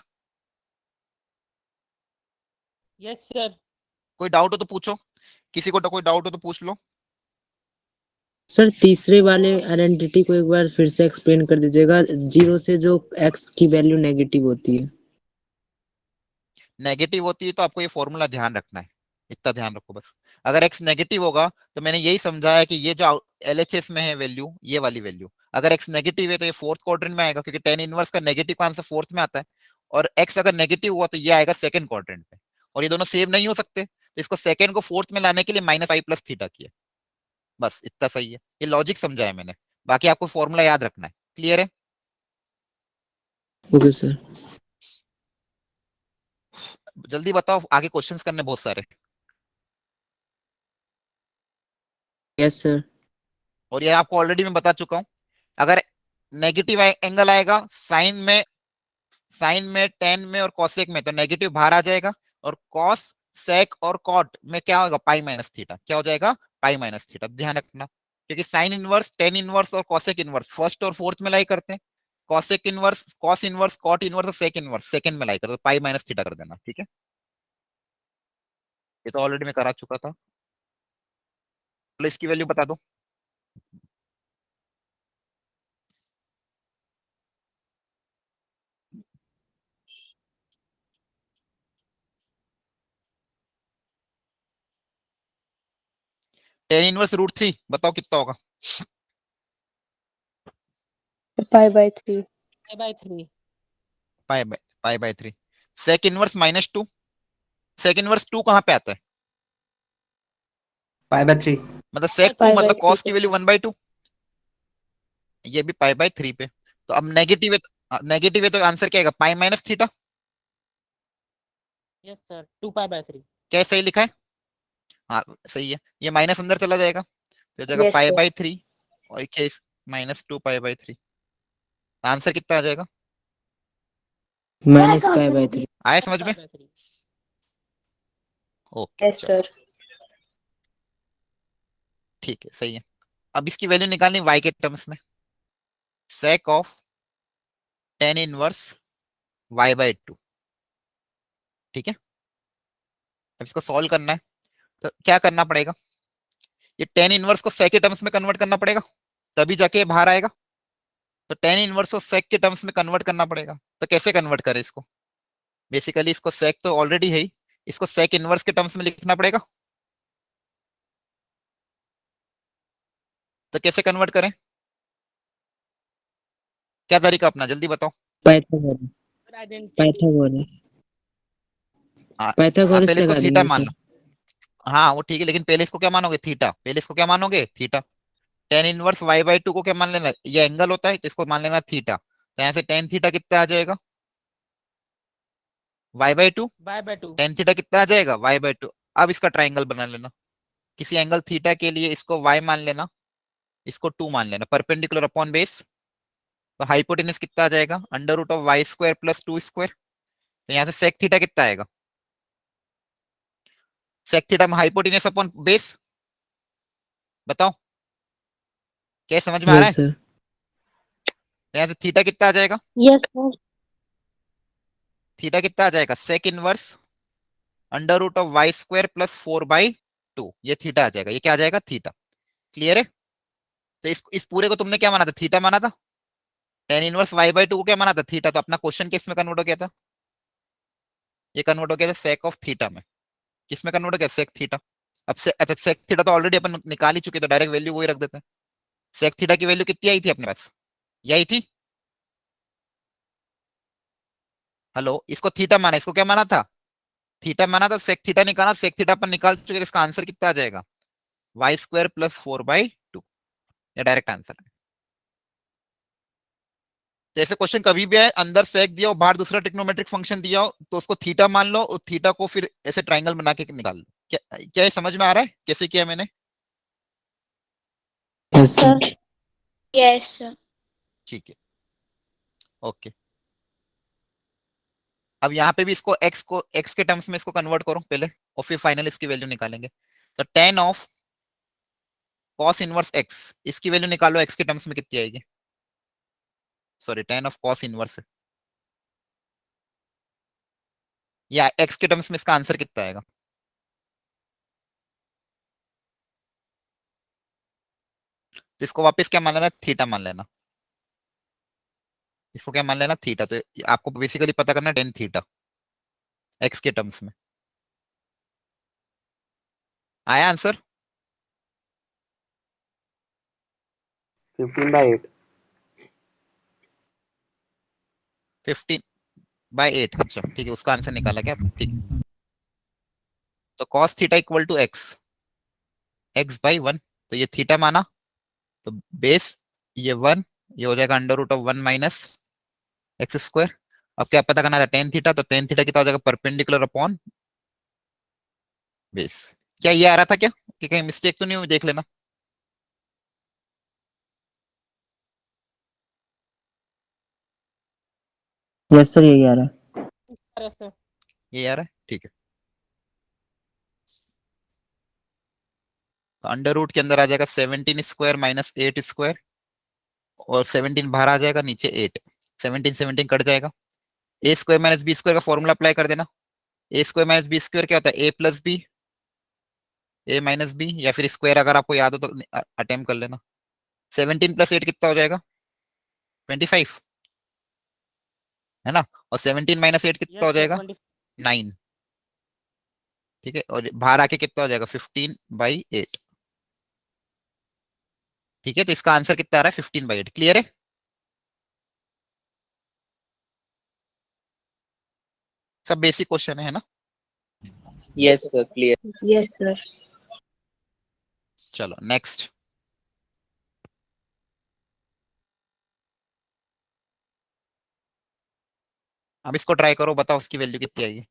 D: Yes sir.
A: कोई डाउट हो तो पूछो, किसी को तो कोई डाउट हो तो पूछ लो।
B: सर तीसरे वाले आइडेंटिटी को एक बार फिर से एक्सप्लेन कर दीजिएगा, 0 से जो x की वैल्यू नेगेटिव होती है।
A: नेगेटिव होती है तो आपको ये फॉर्मूला ध्यान रखना है, इतना ध्यान रखो बस। अगर x नेगेटिव होगा तो मैंने यही समझाया कि ये जो LHS में है वैल्यू, ये वाली वैल्यू, अगर x नेगेटिव है तो ये फोर्थ क्वाड्रेंट में आएगा, क्योंकि tan इनवर्स का नेगेटिव का आंसर फोर्थ में आता है। और x अगर नेगेटिव हुआ तो ये आएगा सेकंड क्वाड्रेंट में, और ये दोनों सेम नहीं हो सकते, तो इसको सेकंड को फोर्थ में लाने के लिए -i+θ किया। बस इतना सही है, ये लॉजिक समझाया मैंने, बाकी आपको फॉर्मूला याद रखना है। क्लियर है?
B: Okay sir.
A: जल्दी बताओ, आगे क्वेश्चंस करने बहुत सारे।
B: Yes sir.
A: और ये आपको ऑलरेडी मैं बता चुका हूं, अगर नेगेटिव एंगल आएगा साइन में टेन में और कॉसेक में, तो नेगेटिव बाहर आ जाएगा, और कॉस सेक और कॉट में क्या होगा, π-θ। क्या हो जाएगा, π-θ। ध्यान रखना, क्योंकि साइन इनवर्स, टेन इनवर्स और कॉसेक इनवर्स फर्स्ट और फोर्थ में लाई करते हैं, cosec inverse, cos inverse, cot inverse और सेक इनवर्स सेकंड में लाई करते हैं, π-θ कर देना। ठीक है, ये तो ऑलरेडी मैं करा चुका था। तो इसकी वैल्यू बता दो। टेन इनवर्स √3 बताओ कितना होगा?
F: π/3.
D: π/3।
A: π/3। सेक इनवर्स -2, सेक इनवर्स 2 कहां पे आता है?
B: π/3।
A: मतलब सेक 2
F: π/3
A: मतलब कॉस की
F: पे
A: वैल्यू 1/2, ये भी π/3 पे। तो अब नेगेटिव है, नेगेटिव है तो आंसर क्या आएगा, π-θ।
D: Yes sir, 2π/3।
A: क्या सही लिखा है? हाँ सही है, ये माइनस अंदर चला जाएगा तो हो जाएगा
F: Yes, sir.
A: π/3, और क्या -2π/3। आंसर कितना आ जाएगा?
B: -π/3।
A: आया समझ में?
D: 2π/3।
A: ओके
F: Yes,
A: चलो
F: sir.
A: ठीक है, सही है। अब इसकी वैल्यू निकालनी y के टर्म्स में, sec of tan inverse y/2। ठीक है, अब इसको सॉल्व करना है, तो क्या करना पड़ेगा, ये tan इनवर्स को sec के टर्म्स में कन्वर्ट करना पड़ेगा, तभी जाके ये बाहर आएगा। तो tan इनवर्स को sec के टर्म्स में कन्वर्ट करना पड़ेगा, तो कैसे कन्वर्ट करें इसको? बेसिकली इसको sec तो ऑलरेडी है ही, इसको sec इनवर्स के टर्म्स में लिखना पड़ेगा। तो कैसे कन्वर्ट करें, क्या तरीका अपना, जल्दी बताओ।
B: पाइथागोरस।
D: आइडेंटिटी।
B: पाइथागोरस।
A: हाँ
B: पाइथागोरस
A: पहले इसको
B: लगा
A: थीटा
B: देंगे
A: मान
B: सर।
A: लो। हाँ वो ठीक है, लेकिन पहले इसको क्या मानोगे, थीटा। पहले इसको क्या मानोगे, थीटा। tan इनवर्स y/2 को क्या मान लेना, ये एंगल होता है तो इसको मान लेना थीटा। तो यहाँ से tan थीटा कितना आ जाएगा, y/2।
D: y/2।
A: tan थीटा कितना आ जाएगा, y/2। अब इसका ट्राइंगल बना लेना, किसी एंगल थीटा के लिए इसको y मान लेना, इसको 2 मान लेना, परपेंडिकुलर अपॉन बेस। तो हाइपोटेनस कितना आ जाएगा, √y² + 2²। तो यहाँ से सेक थीटा कितना आएगा, सेक थीटा में हाइपोटेनस अपॉन बेस। बताओ, क्या समझ में आ रहा है?
B: Yes sir.
A: तो यहाँ से थीटा कितना आ जाएगा,
F: Yes, sir.
A: थीटा कितना आ जाएगा, सेक इनवर्स √y² + 4/2, ये थीटा आ जाएगा, ये क्या आ जाएगा, थीटा। क्लियर है? तो इस पूरे को तुमने क्या माना था, थीटा माना था। tan इनवर्स y/2 को क्या माना था, थीटा। तो अपना क्वेश्चन किस में कन्वर्ट हो गया था, ये कन्वर्ट हो गया था सेक ऑफ थीटा में। किस में कन्वर्ट हो गया, सेक थीटा। अब से अच्छा, सेक थीटा तो ऑलरेडी अपन निकाल ही चुके, तो डायरेक्ट वैल्यू वही रख देते हैं। सेक थीटा की वैल्यू कितनी आई थी अपने पास, यही थी। हेलो, इसको थीटा माना, इसको क्या माना था, थीटा माना था। सेक थीटा निकाला, सेक थीटा अपन निकाल चुके, इसका आंसर कितना आ जाएगा, y² + 4/2। ये डायरेक्ट आंसर है। जैसे क्वेश्चन कभी भी आए, अंदर सेक दिया हो, बाहर दूसरा ट्रिग्नोमेट्रिक फंक्शन दिया हो, तो उसको थीटा मान लो, और थीटा को फिर ऐसे ट्राइंगल बना के निकाल लो। क्या ये समझ में आ रहा है कैसे किया मैंने?
B: Yes sir.
F: Yes, sir.
A: ठीक है, ओके। अब यहाँ पे भी इसको x के टर्म्स में इसको कन्वर्ट करो पहले, और फिर फाइनल इसकी वैल्यू निकालेंगे। तो tan of cos inverse x, इसकी वैल्यू निकालो x के टर्म्स में कितनी आएगी, sorry tan of cos inverse या एक्स के टर्म्स में इसका आंसर कितना आएगा? इसको वापस क्या मान लेना, थीटा मान लेना। इसको क्या मान लेना, थीटा। तो आपको बेसिकली पता करना टेन थीटा एक्स के टर्म्स में। आया आंसर?
E: 15/8।
A: 15/8, अच्छा ठीक है, उसका आंसर निकाला क्या आपने? ठीक है। तो cos theta equal to x/1, तो ये थीटा माना, तो बेस ये 1, ये हो जाएगा √1 माइनस एक्स स्क्वायर। अब क्या पता करना था, टेन थीटा, तो टेन थीटा कितना हो जाएगा, परपेंडिकुलर अपॉन बेस। क्या ये आ रहा था क्या, कि कहीं मिस्टेक तो नहीं हुई, देख लेना।
B: यस सर, यही आ रहा है।
D: इस तरह से
A: ये आ रहा है, ठीक है। तो अंडर रूट के अंदर आ जाएगा 17 स्क्वायर माइनस 8 स्क्वायर, और 17 बाहर आ जाएगा, नीचे 8। 17 17 कट जाएगा। ए स्क्वायर माइनस बी स्क्वायर का फॉर्मूला अप्लाई कर देना। ए स्क्वायर माइनस बी स्क्वायर क्या होता है, ए प्लस बी, ए माइनस बी, या फिर स्क्वायर अगर आपको याद हो तो अटेम्प्ट कर लेना। 17 प्लस 8 कितना हो जाएगा, 25, है ना। और 17 माइनस 8 कितना हो
D: यस सर
A: जाएगा,
D: 20।
A: 9। ठीक है, और बाहर आके कितना हो जाएगा, 15/8। ठीक है, तो इसका आंसर कितना आ रहा है, 15/8। क्लियर है? सब बेसिक क्वेश्चन है ना।
E: Yes sir, clear.
F: Yes, sir.
A: चलो नेक्स्ट। अब इसको ट्राई करो, बताओ उसकी वैल्यू कितनी आएगी।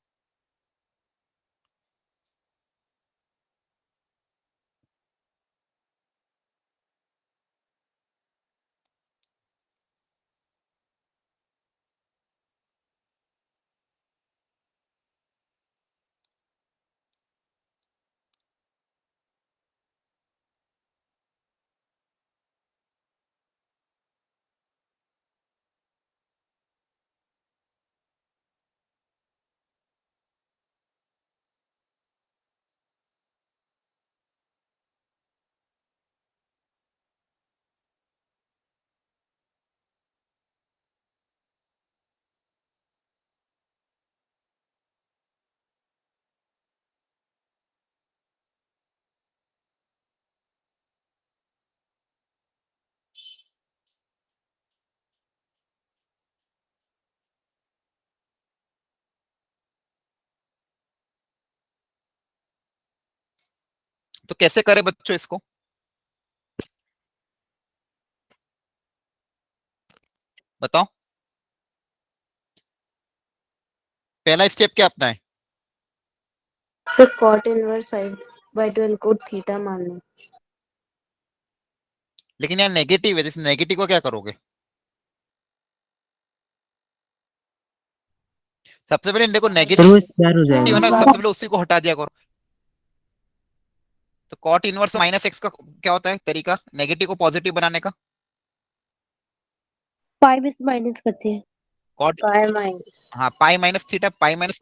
A: तो कैसे करें बच्चों इसको, बताओ। पहला स्टेप क्या अपना है,
F: Sir, cot inverse 5/12 को थीटा मान लो।
A: लेकिन यार नेगेटिव है, जैसे नेगेटिव को क्या करोगे, सबसे पहले देखो
B: सर
A: नेगेटिव
B: वो स्क्वायर हो
A: है ना,
B: जाएगा।
A: सबसे पहले उसी को हटा दिया करो। तो कॉट इनवर्स माइनस एक्स का क्या होता है तरीका, नेगेटिव को पॉजिटिव बनाने का,
F: पाई में से माइनस करते हैं।
A: Cot,
F: pi minus.
A: हाँ pi minus theta, pi minus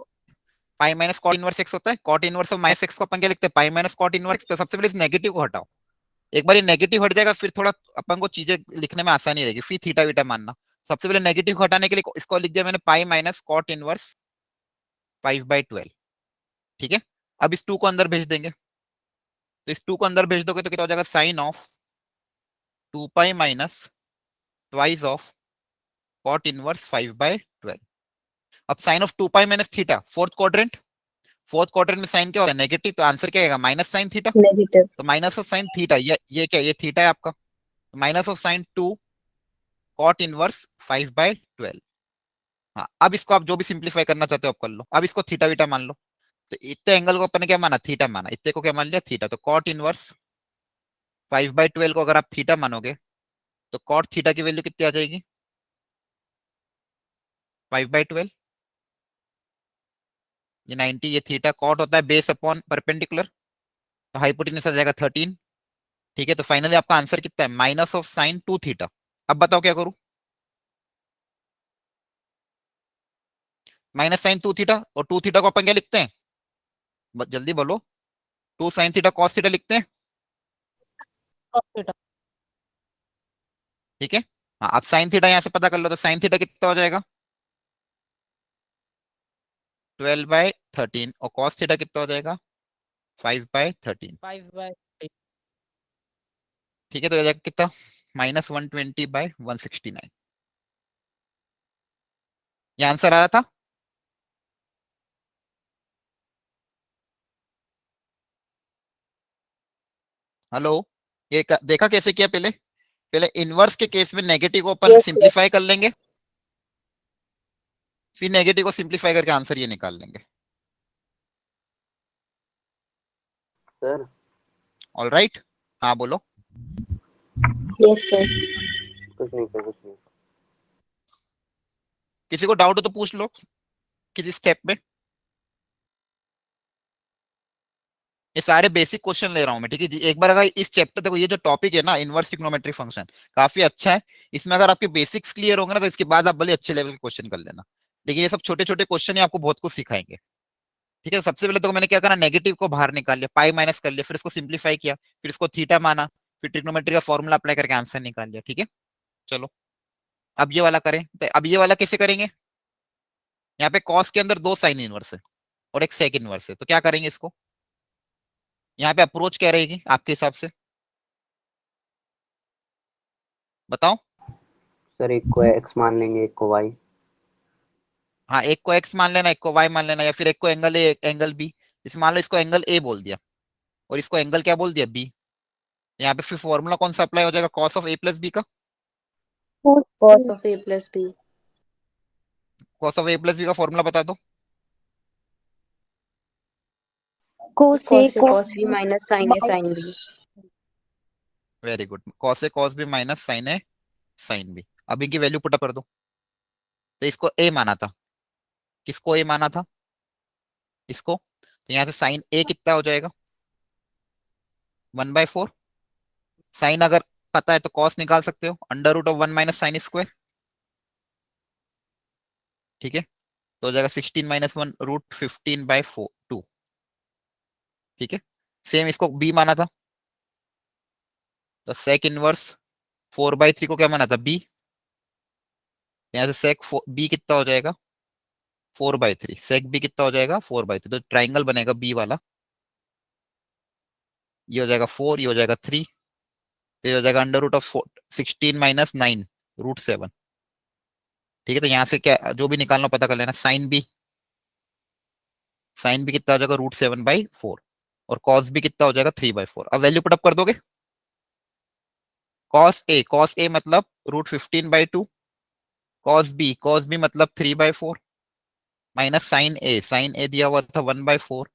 A: cot inverse x होता है। Cot inverse of minus x को अपन क्या लिखते हैं, पाई माइनस कॉट इनवर्स। तो सबसे पहले इस नेगेटिव को हटाओ। एक बार ये नेगेटिव हट जाएगा, फिर थोड़ा अपन को चीजें लिखने में आसानी रहेगी, फिर थीटा वीटा मानना। सबसे पहले नेगेटिव को हटाने के लिए इसको लिख दिया मैंने, पाई माइनस कॉट इनवर्स 5/12। ठीक है, अब इस 2 को अंदर भेज देंगे। तो इस 2 को अंदर भेज दोगे तो कितना हो जाएगा, sine of 2 pi minus twice of cot inverse 5/12। अब sine of 2 pi minus theta, fourth quadrant में साइन क्या होगा, नेगेटिव, तो आंसर क्या आएगा, माइनस साइन थीटा।
F: नेगेटिव।
A: तो माइनस ऑफ साइन थीटा, ये क्या, ये थीटा है आपका। Minus of sine 2 cot inverse 5/12। हाँ, अब इसको आप जो भी सिंप्लीफाई करना चाहते हो आप कर लो। अब इसको थीटा वीटा मान लो। तो इतने एंगल को अपन ने क्या माना, थीटा माना। इतने को क्या मान लिया, थीटा। तो कॉट इनवर्स 5/12 को अगर आप थीटा मानोगे, तो कॉट थीटा की वैल्यू कितनी आ जाएगी, 5/12। ये 90, ये थीटा। कॉट होता है बेस अपॉन परपेंडिकुलर, तो हाइपोटेन्यूज आ जाएगा 13। ठीक है, तो फाइनली आपका आंसर कितना है, माइनस ऑफ साइन 2 थीटा। अब बताओ क्या करूं, माइनस साइन 2 थीटा, और 2 थीटा को अपन क्या लिखते हैं, जल्दी बोलो, 2 साइन थीटा कॉस थीटा लिखते हैं,
D: cos थीटा।
A: ठीक है। हाँ, अब साइन थीटा यहां से पता कर लो, तो साइन थीटा कितना हो जाएगा 12/13, और कॉस थीटा कितना हो जाएगा 5/13,
D: 5/3।
A: ठीक है। तो हो जाएगा कितना -120/169, ये आंसर आ रहा था। हेलो, देखा कैसे किया, पहले पहले इनवर्स के केस में नेगेटिव को अपन
F: Yes, sir.
A: सिंप्लीफाई कर लेंगे, फिर नेगेटिव को सिंप्लीफाई करके आंसर ये निकाल लेंगे।
E: सर
A: ऑल राइट, हाँ बोलो।
F: Yes, sir.
E: कुछ नहीं सर, कुछ नहीं।
A: किसी को डाउट हो तो पूछ लो किसी स्टेप में। ये सारे बेसिक क्वेश्चन ले रहा हूं मैं, ठीक है जी। एक बार अगर इस चैप्टर, देखो ये जो टॉपिक है ना इनवर्स ट्रिग्नोमेट्री फंक्शन, काफी अच्छा है। इसमें अगर आपके बेसिक्स क्लियर होंगे ना, तो इसके बाद आप भले अच्छे लेवल के क्वेश्चन कर लेना। देखिए ये सब छोटे छोटे क्वेश्चन ही आपको बहुत कुछ सिखाएंगे, ठीक है। सबसे पहले तो मैंने क्या करा, नेगेटिव को बाहर निकाल लिया, पाई माइनस कर लिया, फिर इसको सिंप्लीफाई किया, फिर इसको थीटा माना, फिर ट्रिग्नोमेट्री का फॉर्मूला अप्लाई करके आंसर निकाल लिया, ठीक है। चलो अब ये वाला करें, तो अब ये वाला कैसे करेंगे। यहाँ पे कॉस के अंदर 2 साइन इनवर्स है और एक सेक इनवर्स है, तो क्या करेंगे इसको, यहाँ पे अप्रोच क्या रहेगी आपके हिसाब से, बताओ।
E: सर एक को एक्स मान लेंगे, एक को वाई।
A: हाँ, एक को एक्स मान लेना, एक को वाई मान लेना, या फिर एक को एंगल ए, एक एंगल बी। जैसे मान लो इसको एंगल ए बोल दिया और इसको एंगल क्या बोल दिया बी, यहाँ पे फिर फॉर्मूला कौन सा अप्लाई हो जाएगा, cos of A plus B का।
F: Cos of A plus B.
A: Cos of A plus B का फॉर्मूला बता दो।
F: Cos A cos B minus sin A sin B.
A: Very good, cos A cos B minus sine A sine B. अब इनकी वैल्यू पुटअप कर दो। तो इसको ए माना था, किसको ए माना था, इसको। तो यहाँ से साइन ए कितना हो जाएगा 1/4। साइन अगर पता है तो कॉस निकाल सकते हो, √1 माइनस साइन स्क्वायर, ठीक है। तो हो जाएगा 16 - 1 √15/2, ठीक है। सेम इसको बी माना था, तो सेक इनवर्स 4/3 को क्या माना था बी, यहाँ से सेक बी कितना हो जाएगा 4/3, सेक बी कितना हो जाएगा 4/3, तो ट्राइंगल बनेगा बी वाला, ये हो जाएगा 4, ये हो जाएगा 3, तो ये हो जाएगा √16 - 9 √7, ठीक है। तो यहाँ से क्या जो भी निकालना पता कर लेना, साइन बी कितना हो जाएगा √7/4, और कॉस बी कितना हो जाएगा 3/4। अब वैल्यू पुटअप कर दोगे, कॉस ए मतलब √15/2, कॉस बी मतलब 3/4, माइनस साइन ए दिया हुआ था 1/4,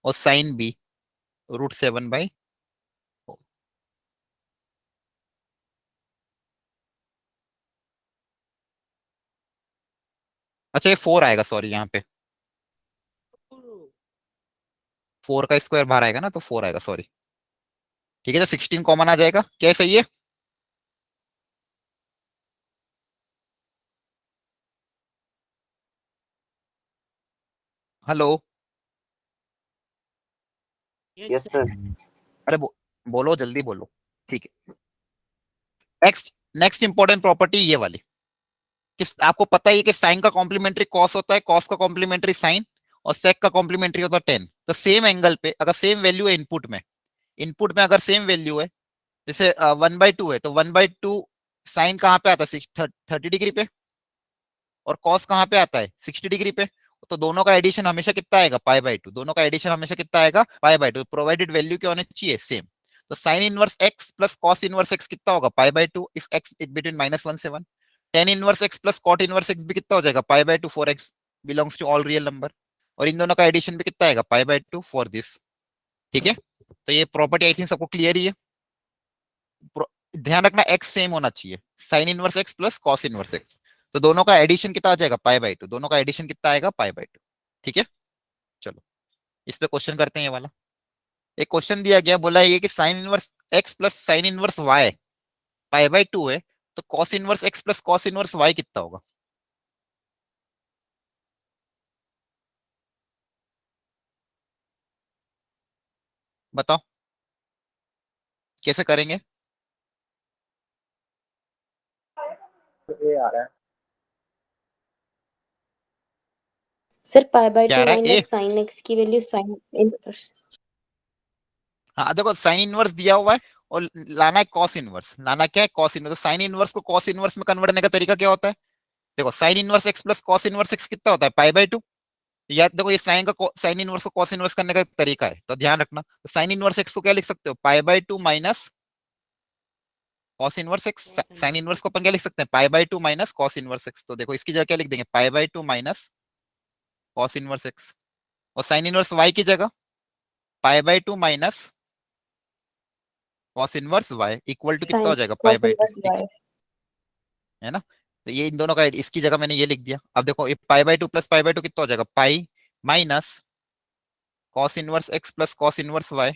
A: और साइन बी √7/4। अच्छा ये 4 आएगा, सॉरी यहाँ पे 4 का स्क्वायर बाहर आएगा ना, तो 4 आएगा, सॉरी, ठीक है। तो 16 कॉमन आ जाएगा, क्या सही है। Hello,
E: yes sir.
A: अरे बोलो जल्दी बोलो, ठीक है। नेक्स्ट नेक्स्ट इंपॉर्टेंट प्रॉपर्टी ये वाली, किस आपको पता ही है कि साइन का कॉम्प्लीमेंट्री कॉस होता है, कॉस का कॉम्प्लीमेंट्री साइन, और सेक का कॉम्प्लीमेंट्री होता है टेन। तो सेम एंगल पे अगर सेम वैल्यू है इनपुट में अगर सेम वैल्यू है, जैसे 1/2 है, तो 1/2 साइन कहाँ पे आता है 30 डिग्री पे, और कॉस कहाँ पे आता है 60 डिग्री पे। तो दोनों का एडिशन हमेशा कितना आएगा π/2, दोनों का एडिशन हमेशा कितना आएगा π/2, प्रोवाइडेड वैल्यू क्या होनी चाहिए सेम। तो sign inverse x plus cos inverse x कितना होगा π/2 इफ एक्स इज बिटवीन -1 से 1। Tan inverse x plus cot inverse x भी कितना हो जाएगा π/2 for x belongs to all real number, और इन दोनों का एडिशन भी कितना आएगा π/2 फॉर दिस, ठीक है। तो ये प्रॉपर्टी आई थिंक सबको क्लियर ही है। ध्यान रखना एक्स सेम होना चाहिए, sign inverse x plus cos inverse x, तो दोनों का एडिशन कितना आ जाएगा π/2, दोनों का एडिशन कितना आएगा π/2, ठीक है। चलो इस पे क्वेश्चन करते हैं ये वाला। एक क्वेश्चन दिया गया, बोला ये कि sine inverse x plus sine inverse y π/2 है, तो cos inverse x plus cos inverse y कितना होगा। बताओ कैसे करेंगे?
E: ये आ रहा है।
F: सर पाई बाय
A: क्या आ
F: टू
A: रहा है? ए,
F: माइनस साइन एक्स की वैल्यू साइन इनवर्स।
A: हाँ देखो साइन इनवर्स दिया हुआ है और लाना है कॉस इनवर्स। लाना क्या है? Cos inverse. तो साइन इनवर्स को कॉस इनवर्स में कन्वर्ट करने का तरीका क्या होता है? देखो sign inverse x plus cos inverse x कितना होता है? पाई बाय टू। या देखो ये साइन इनवर्स को कॉस इनवर्स करने का एक तरीका है, तो ध्यान रखना। तो साइन इनवर्स एक्स को क्या लिख सकते हो? Pi by two minus cos inverse x. Sine inverse को अपन क्या लिख सकते हैं? Pi by two minus cos inverse x. तो देखो इसकी जगह क्या लिख देंगे? Pi by two minus cos inverse x. और साइन इनवर्स वाई की जगह pi by two minus cos inverse y equal to कितना
F: साइन
A: हो जाएगा? Pi
F: cos
A: by two,
F: inverse y.
A: है ना? तो ये इन दोनों का इसकी जगह मैंने ये लिख दिया। अब देखो ये pi by two plus pi by two कितना हो जाएगा? Pi minus cos inverse x plus cos inverse y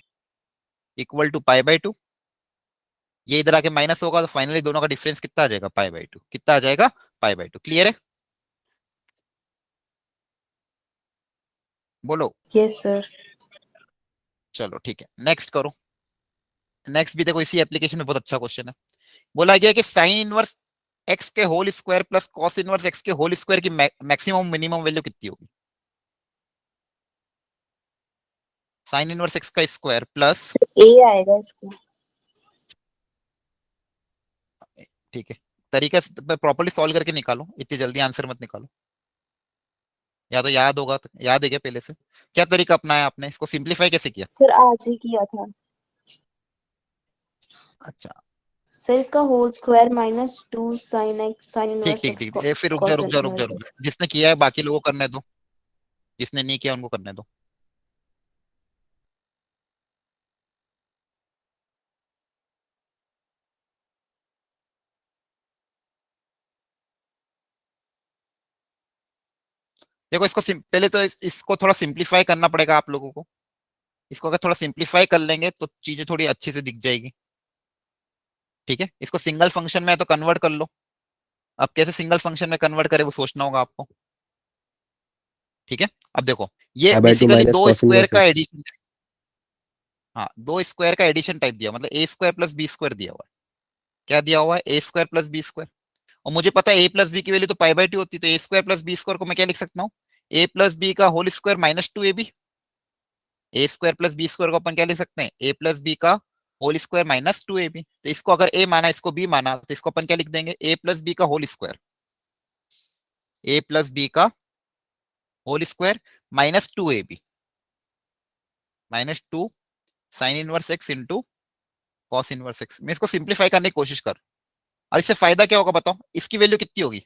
A: equal to pi by two. ये इधर आके माइनस होगा तो फाइनली दोनों का डिफरेंस कितना आ जाएगा? पाई बाय टू। कितना आ जाएगा? पाई बाय टू। क्लियर है? बोलो।
F: Yes sir.
A: चलो ठीक है, नेक्स्ट करो। नेक्स्ट भी देखो इसी एप्लीकेशन में बहुत अच्छा क्वेश्चन है। बोला गया कि साइन इनवर्स एक्स के whole square plus cos inverse x के होल स्क्वायर की मैक्सिमम मिनिमम वैल्यू कितनी होगी? साइन इनवर्स एक्स का स्क्वायर प्लस,
F: ए आएगा इसका।
A: ठीक है, तरीका प्रॉपर्ली सॉल्व करके निकालो, इतनी जल्दी आंसर मत निकालो। या तो याद होगा, तो याद है क्या पहले से? क्या तरीका अपनाया आपने? इसको सिंप्लीफाई कैसे किया?
F: सर आज ही किया था
A: अच्छा
F: सर। इसका whole square minus two sine x sine
A: ठीक
F: इनवर्स
A: ठीक
F: एक्स
A: ठीक ठीक। फिर रुक जा
F: कॉस
A: रुक जा रुक जा
F: इनवर्स
A: रुक जा,
F: एक्स।
A: जिसने किया है बाकी लोगों को करने दो, जिसने नहीं किया उनको करने दो। देखो इसको पहले तो इसको थोड़ा सिंप्लीफाई करना पड़ेगा आप लोगों को। इसको अगर थोड़ा सिंप्लीफाई कर लेंगे तो चीजें थोड़ी अच्छे से दिख जाएगी। ठीक है, इसको सिंगल फंक्शन में तो कन्वर्ट कर लो। अब कैसे सिंगल फंक्शन में कन्वर्ट करें वो सोचना होगा आपको। ठीक है, अब देखो ये
E: pi by to
A: basically
E: minus
A: दो
E: कॉस
A: स्क्वायर
E: इनवर्स
A: का
E: एक्स।
A: एडिशन। हाँ, दो स्क्वायर का एडिशन टाइप दिया, मतलब ए स्क्वायर प्लस बी स्क्वायर दिया हुआ है। क्या दिया हुआ है? ए स्क्वायर प्लस बी स्क्वायर। और मुझे पता है ए प्लस बी की वैल्यू तो पाई बाय टू होती है, तो ए स्क्वायर प्लस बी स्क्वायर को मैं क्या लिख सकता हूँ? ए प्लस बी का whole square minus two A B. A square plus B square को अपन क्या लिख सकते हैं? ए प्लस बी का whole square minus two A B. तो इसको अगर ए माना, इसको बी माना, तो इसको अपन क्या लिख देंगे? ए प्लस बी का whole square. A plus B का whole square minus two A B, minus two sine inverse x into cos inverse x. मैं इसको सिंप्लीफाई करने की कोशिश कर। और इससे फायदा क्या होगा बताओ? इसकी वैल्यू कितनी होगी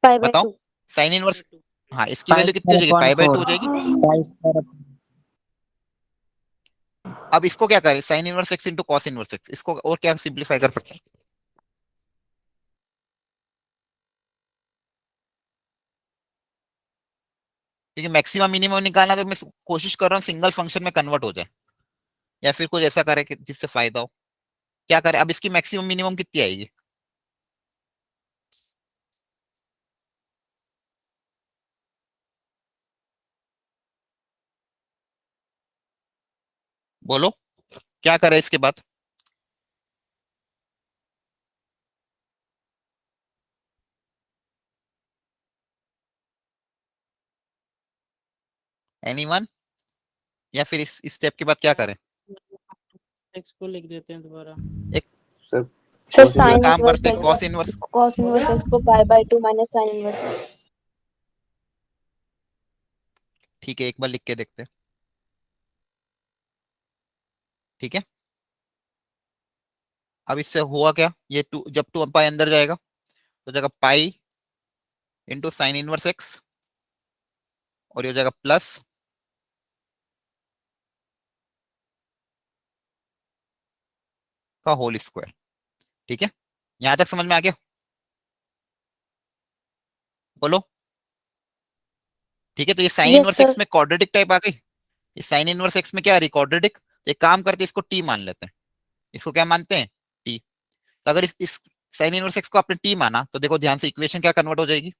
F: पाई बाय
A: बताओ?
F: टू।
A: साइन इनवर्स, हाँ इसकी
B: पाई
A: वैल्यू कितनी हो
B: स्क्वायर
A: जाएगी?
B: Upon
A: pi by to
B: four.
A: हो जाएगी।
B: पाई स्क्वायर
A: अब इसको क्या करें? Sign inverse x into cos inverse x, इसको और क्या सिंप्लीफाई कर सकते हैं? क्योंकि मैक्सिमम मिनिमम निकालना, तो मैं कोशिश कर रहा हूँ सिंगल फंक्शन में कन्वर्ट हो जाए, या फिर कुछ ऐसा करे कि जिससे फायदा हो। क्या करें? अब इसकी मैक्सिमम मिनिमम कितनी आएगी? बोलो क्या करें इसके बाद? एनीवन? या फिर इस स्टेप के बाद क्या करें?
D: एक्स को लिख देते हैं दोबारा।
A: एक
E: सर
F: सर
E: cos
A: एक
F: साइन
E: इनवर्स
A: काम
F: इनवर्स
A: करते हैं, cos
F: x
A: inverse.
F: Cos inverse x को pi by two minus sine inverse x.
A: ठीक है, एक बार लिख के देखते हैं। ठीक है, अब इससे हुआ क्या? ये टू, जब टू पाई अंदर जाएगा तो जगह pi into sine inverse x, और ये हो जाएगा प्लस का होल स्क्वायर। ठीक है, यहां तक समझ में आ गया? बोलो। ठीक है, तो ये sine
F: yes
A: inverse
F: sir.
A: X में क्वाड्रेटिक टाइप आ गई। ये साइन इनवर्स एक्स में क्या आ रही? क्वाड्रेटिक। तो एक काम करते हैं, इसको टी मान लेते हैं। इसको क्या मानते हैं? टी। तो अगर इस साइन इनवर्स एक्स को आपने टी माना, तो देखो ध्यान से इक्वेशन क्या कन्वर्ट हो जाएगी?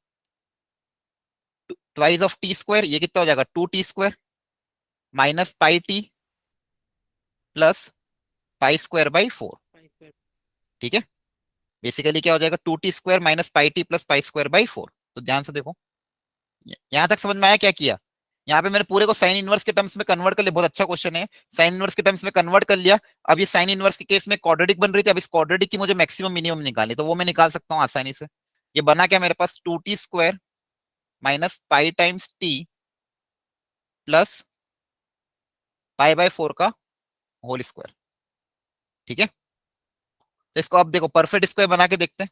A: ट्वाइस ऑफ टी स्क्वायर, ये कितना हो जाएगा 2t square minus pi T plus pi square by 4। ठीक है, बेसिकली क्या हो जाएगा 2t square minus pi T plus pi square by 4। तो ध्यान से देखो, यहां तक समझ में आया क्या किया? यहाँ पे मैंने पूरे को साइन इनवर्स के टर्म्स में कन्वर्ट कर लिया। बहुत अच्छा क्वेश्चन है, साइन इनवर्स के टर्म्स में कन्वर्ट कर लिया। अब ये साइन इनवर्स के केस में क्वाड्रेटिक बन रही थी, अब इस क्वाड्रेटिक की मुझे मैक्सिमम मिनिमम निकालनी, तो वो मैं निकाल सकता हूँ आसानी से। ये बना क्या मेरे पास 2t square minus pi times T plus pi by 4 का होल स्क्वायर। ठीक है, तो इसको अब देखो परफेक्ट स्क्वायर बना के देखते हैं।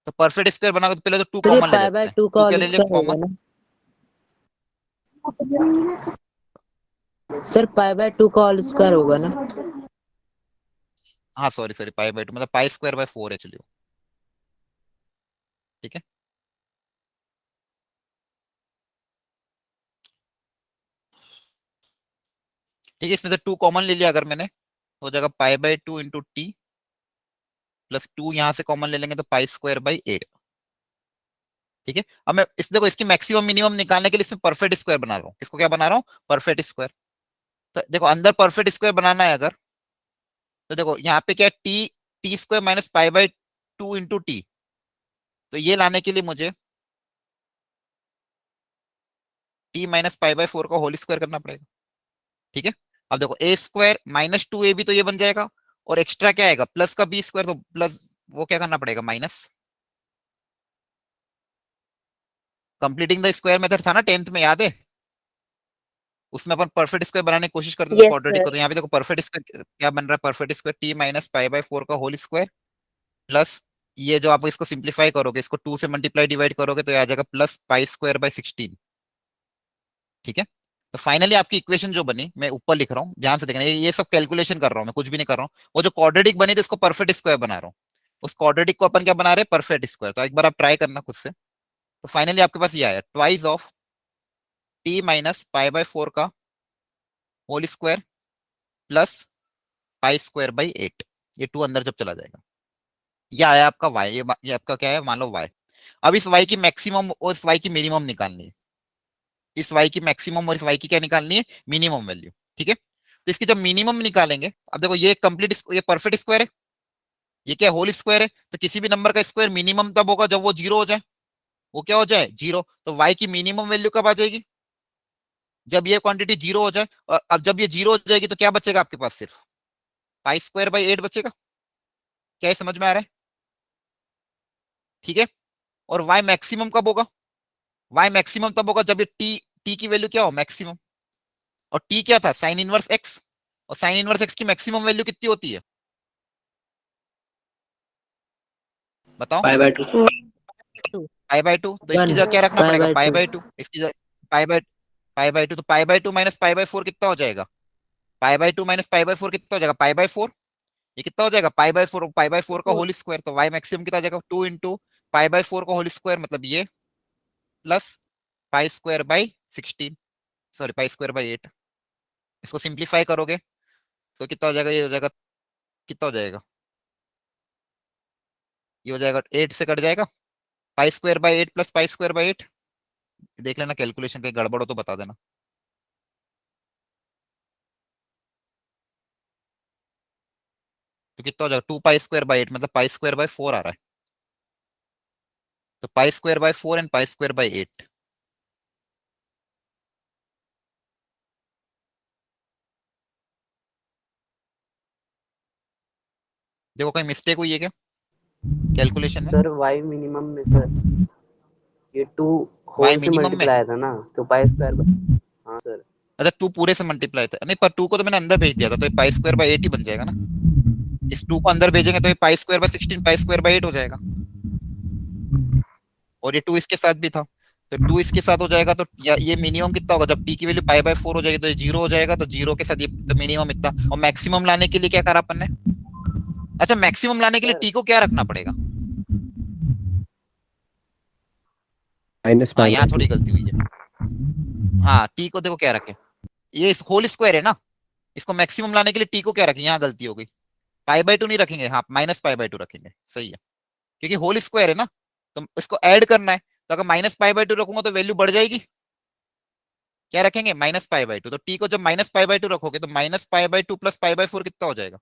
A: तो परफेक्ट स्क्वायर बना के तो पहले तो 2
B: सर ये
A: कॉमन ले
B: पाई
A: लेते
B: बाय
A: हैं।
B: 2 का
A: 2 क्या
B: होल
A: ले लिया
B: स्क्वायर होगा
A: कॉमन?
B: ना? सर पाई बाय 2 का होल स्क्वायर होगा ना?
A: हाँ सॉरी पाई बाय 2 मतलब पाई स्क्वायर बाय 4 एक्चुअली। ठीक है, ठीक है, इसमें से 2 कॉमन ले लिया अगर मैंने, तो हो जाएगा pi by 2 into T plus 2 यहां से कॉमन ले लेंगे तो पाई स्क्वायर बाई 8। ठीक है, अब मैं इस देखो इसकी मैक्सिमम मिनिमम निकालने के लिए इसमें परफेक्ट स्क्वायर बना रहा हूँ। इसको क्या बना रहा हूँ? Perfect square. तो देखो अंदर परफेक्ट स्क्वायर बनाना है अगर, तो देखो यहाँ पे क्या है T square minus pi bye 2 into T, तो ये लाने के लिए मुझे टी माइनस पाई बाय 4 का होल स्क्वायर करना पड़ेगा। ठीक है, अब देखो ए स्क्वायर माइनस 2 ए भी तो ये बन जाएगा, और एक्स्ट्रा क्या आएगा प्लस का बी स्क्वायर, तो प्लस वो क्या करना पड़ेगा minus. Completing the square method था ना 10th में, याद है? उसमें अपन परफेक्ट स्क्वायर बनाने की कोशिश करते थे
F: Yes,
A: क्वाड्रेटिक को।
F: sir.
A: तो यहाँ पे देखो परफेक्ट स्क्वायर क्या बन रहा है, perfect square T minus pi by 4 का होल स्क्वायर प्लस ये जो आप इसको सिंप्लीफाई करोगे, इसको 2 से मल्टीप्लाई डिवाइड करोगे तो ये आ जाएगा प्लस पाई स्क्वायर बाय 16। ठीक है, तो फाइनली आपकी इक्वेशन जो बनी, मैं ऊपर लिख रहा हूँ ध्यान से देखना, ये सब कैलकुलेशन कर रहा हूँ मैं, कुछ भी नहीं कर रहा हूँ। वो जो क्वाड्रेटिक बनी थी उसको परफेक्ट स्क्वायर बना रहा हूँ, उस क्वाड्रेटिक को अपन क्या बना रहे हैं परफेक्ट स्क्वायर। तो एक बार आप ट्राई करना खुद से। तो फाइनली आपके पास ये आया twice of t minus pi by 4 का whole square plus pi square by 8। ये 2 अंदर जब चला जाएगा, ये आया आपका y। ये आपका क्या है, मान लो y। अब इस y की मैक्सिमम और इस y की मिनिमम निकालनी है। इस y की मैक्सिमम और इस y की क्या निकालनी है, मिनिमम वैल्यू। ठीक है, तो इसकी जब मिनिमम निकालेंगे, अब देखो ये कंप्लीट, ये परफेक्ट स्क्वायर है, ये क्या होल स्क्वायर है, तो किसी भी नंबर का स्क्वायर मिनिमम तब होगा जब वो 0 हो जाए। वो क्या हो जाए 0, तो y की मिनिमम वैल्यू कब आ जाएगी, जब ये क्वांटिटी 0 हो जाए। और अब जब ये 0 हो जाएगी तो क्या बचेगा आपके पास, सिर्फ पाई स्क्वायर बाई 8 बचेगा। क्या ये समझ में आ रहा है? ठीक है, और y मैक्सिमम कब होगा, y मैक्सिमम तब होगा जब ये t की वैल्यू क्या हो मैक्सिमम, और t क्या था साइन इनवर्स x, और साइन इनवर्स x की मैक्सिमम वैल्यू कितनी होती है बताओ?
B: Pi by 2।
A: Pi bye 2। तो इसकी जगह क्या रखना
B: पाई
A: पड़ेगा
B: बाय
A: पाई
B: 2।
A: बाय 2, इसकी जगह पाई बाय 2, तो pi by 2 minus pi by 4 कितना हो जाएगा, pi by 2 minus pi by 4 कितना हो जाएगा पाई बाय 4। ये कितना हो जाएगा पाई बाय 4 का होल स्क्वायर, तो y मैक्सिमम कितना हो जाएगा 2 इंटू पाई बाय 4 का होल स्क्वायर, मतलब ये plus pi square by 16, sorry pi square by 8। इसको सिंप्लीफाई करोगे तो कितना हो जाएगा, ये हो जाएगा कितना हो जाएगा, ये हो जाएगा 8 से कट जाएगा, पाई square by 8 plus pi square by 8। देख लेना कैलकुलेशन कहीं गड़बड़ हो तो बता देना। तो कितना हो जाएगा 2 पाई स्क्वायर बाई 8 मतलब पाई स्क्वायर बाई 4 आ रहा है। तो पाई square by 4 and pi square by 8। देखो कहीं मिस्टेक हुई है क्या कैलकुलेशन में?
E: सर वाई मिनिमम में सर ये 2
A: y
E: होल से
A: मिनिमम में,
E: मल्टीप्लाई था ना, तो पाई स्क्वायर। हाँ सर।
A: अच्छा 2 पूरे से मल्टीप्लाई था नहीं, पर 2 को तो मैंने अंदर भेज दिया था, तो ये पाई स्क्वायर बाई 8 ही बन जाएगा ना। इस 2 को अंदर भेजेंगे तो ये पाई square by 16 pi square by 8 हो जाएगा, और ये 2 इसके साथ भी था, तो 2 इसके साथ हो जाएगा। तो ये मिनिमम कितना होगा जब t की वैल्यू पाई बाय 4 हो जाएगी, तो ये 0 हो जाएगा, तो 0 के साथ ये तो मिनिमम इतना। और मैक्सिमम लाने के लिए क्या करा अपन ने, अच्छा मैक्सिमम लाने के लिए t को क्या रखना पड़ेगा,
E: माइनस
A: हाँ यहाँ थोड़ी गलती हुई है। हाँ t को देखो क्या रखे, ये होल स्क्वायर है ना, इसको मैक्सिमम लाने के लिए t को क्या रखें, यहाँ गलती हो गई, पाई बाय 2 नहीं रखेंगे, हाँ माइनस पाई बाय 2 रखेंगे, सही है, क्योंकि होल स्क्वायर है ना, तो इसको ऐड करना है। तो अगर माइनस पाई बाई टू रखूंगा तो वैल्यू बढ़ जाएगी। क्या रखेंगे? Minus pi by two. तो टी को जब माइनस पाई बाई टू रखोगे तो minus pi by two plus pi by four कितना हो जाएगा?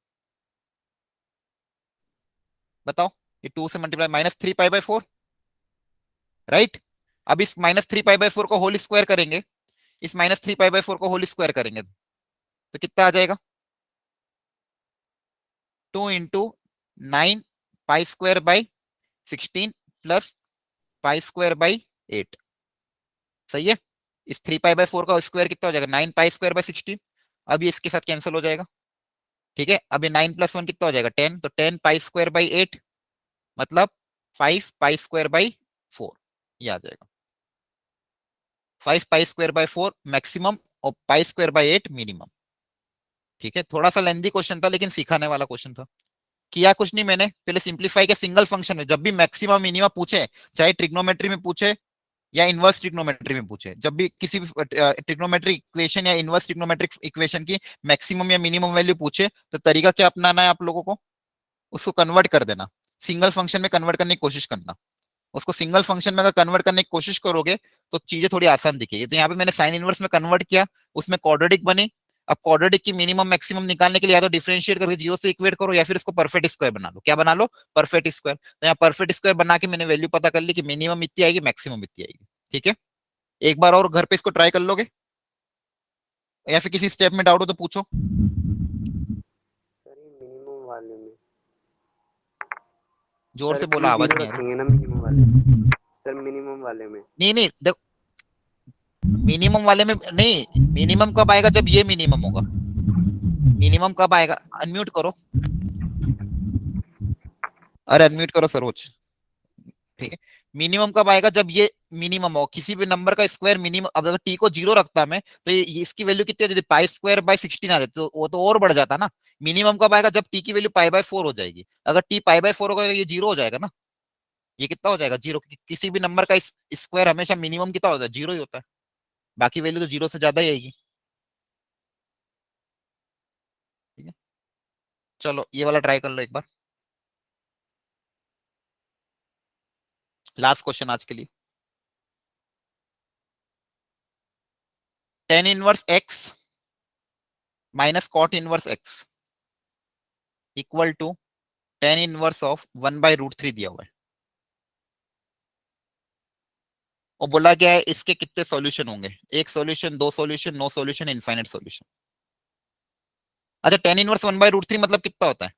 A: बताओ। ये 2 से multiply minus 3 pi by 4, right. अब इस माइनस 3 पाई बाई 4 को होल स्क्वायर करेंगे, इस माइनस 3 पाई बाई 4 को होल स्क्वायर करेंगे तो कितना आ जाएगा? 2 into 9 pi square by 16 plus pi square by 8। सही है। इस 3 पाई बाई 4 का स्क्वायर कितना हो जाएगा? 9 पाई स्क्वायर बाई 16। अब ये इसके साथ कैंसिल हो जाएगा। ठीक है। अब ये 9 प्लस 1 कितना हो जाएगा? 10। तो 10 पाई स्क्वायर बाई 8 मतलब 5 पाई स्क्वायर बाई 4, ये आ जाएगा। 5 पाई स्क्वायर बाई 4 मैक्सिमम और पाई स्क्वायर बाई 8 मिनिमम। ठीक है। थोड़ा सा लेंदी क्वेश्चन था लेकिन सिखाने वाला क्वेश्चन था। किया कुछ नहीं मैंने, पहले सिंप्लीफाई के सिंगल फंक्शन में जब भी मैक्सिमम मिनिमम पूछे, चाहे ट्रिग्नोमेट्री में पूछे या इनवर्स ट्रिग्नोमेट्री में पूछे, जब भी किसी भी ट्रिग्नोमेट्रिक इक्वेशन या इनवर्स ट्रिग्नोमेट्रिक इक्वेशन की मैक्सिमम या मिनिमम वैल्यू पूछे तो तरीका क्या अपनाना है आप लोगों को? उसको कन्वर्ट कर देना, सिंगल फंक्शन में कन्वर्ट करने की कोशिश करना। उसको सिंगल फंक्शन में अगर कन्वर्ट करने की कोशिश करोगे तो चीजें थोड़ी आसान दिखेगी। तो यहाँ पे मैंने साइन इनवर्स में कन्वर्ट किया, उसमें क्वाड्रेटिक बनी। अब क्वाड्रेटिक की मिनिमम मैक्सिमम निकालने के लिए या तो डिफरेंशिएट करके 0 से इक्वेट करो या फिर इसको परफेक्ट स्क्वायर बना लो। क्या बना लो? Perfect square. तो यहाँ परफेक्ट स्क्वायर बना के मैंने वैल्यू पता कर ली कि मिनिमम इतनी आएगी, मैक्सिमम इतनी आएगी। ठीक है। एक बार और घर पे इसको ट्राई कर लोगे या फिर किसी स्टेप में डाउट हो तो पूछो।
E: सर ये मिनिमम वाले में
A: जोर
E: सर
A: से बोला, आवाज
E: जीरो
A: नहीं आ रही।
E: रखेंगे ना मिनिमम वाले में। सर मिनिमम वाले में
A: नहीं नहीं देखो, मिनिमम वाले में नहीं, मिनिमम कब आएगा? जब ये मिनिमम होगा। मिनिमम कब आएगा? अनम्यूट करो, अरे अनम्यूट करो सरोज। ठीक है। मिनिमम कब आएगा? जब ये मिनिमम हो, किसी भी नंबर का स्क्वायर मिनिमम। अब अगर टी को 0 रखता मैं तो ये इसकी वैल्यू कितनी आ जाती? पाई स्क्वायर बाय 16 आ जाती, तो वो तो और बढ़ जाता ना। मिनिमम कब आएगा? जब टी की वैल्यू पाई बाय 4 हो जाएगी। अगर टी पाई बाय 4 होगा तो ये 0 हो जाएगा ना। ये कितना हो जाएगा? 0। किसी भी नंबर का स्क्वायर हमेशा मिनिमम कितना होता है? 0 ही होता है। बाकी वैल्यू तो 0 से ज्यादा ही आएगी। ठीक है। चलो ये वाला ट्राई कर लो एक बार। लास्ट क्वेश्चन आज के लिए। Tan inverse x minus cot inverse x equal to tan inverse of 1/√3 दिया हुआ है और बोला गया है इसके कितने सॉल्यूशन होंगे? एक सॉल्यूशन, दो solution, no solution, infinite solution. अच्छा, टेन इनवर्स 1/√3 मतलब कितना होता है?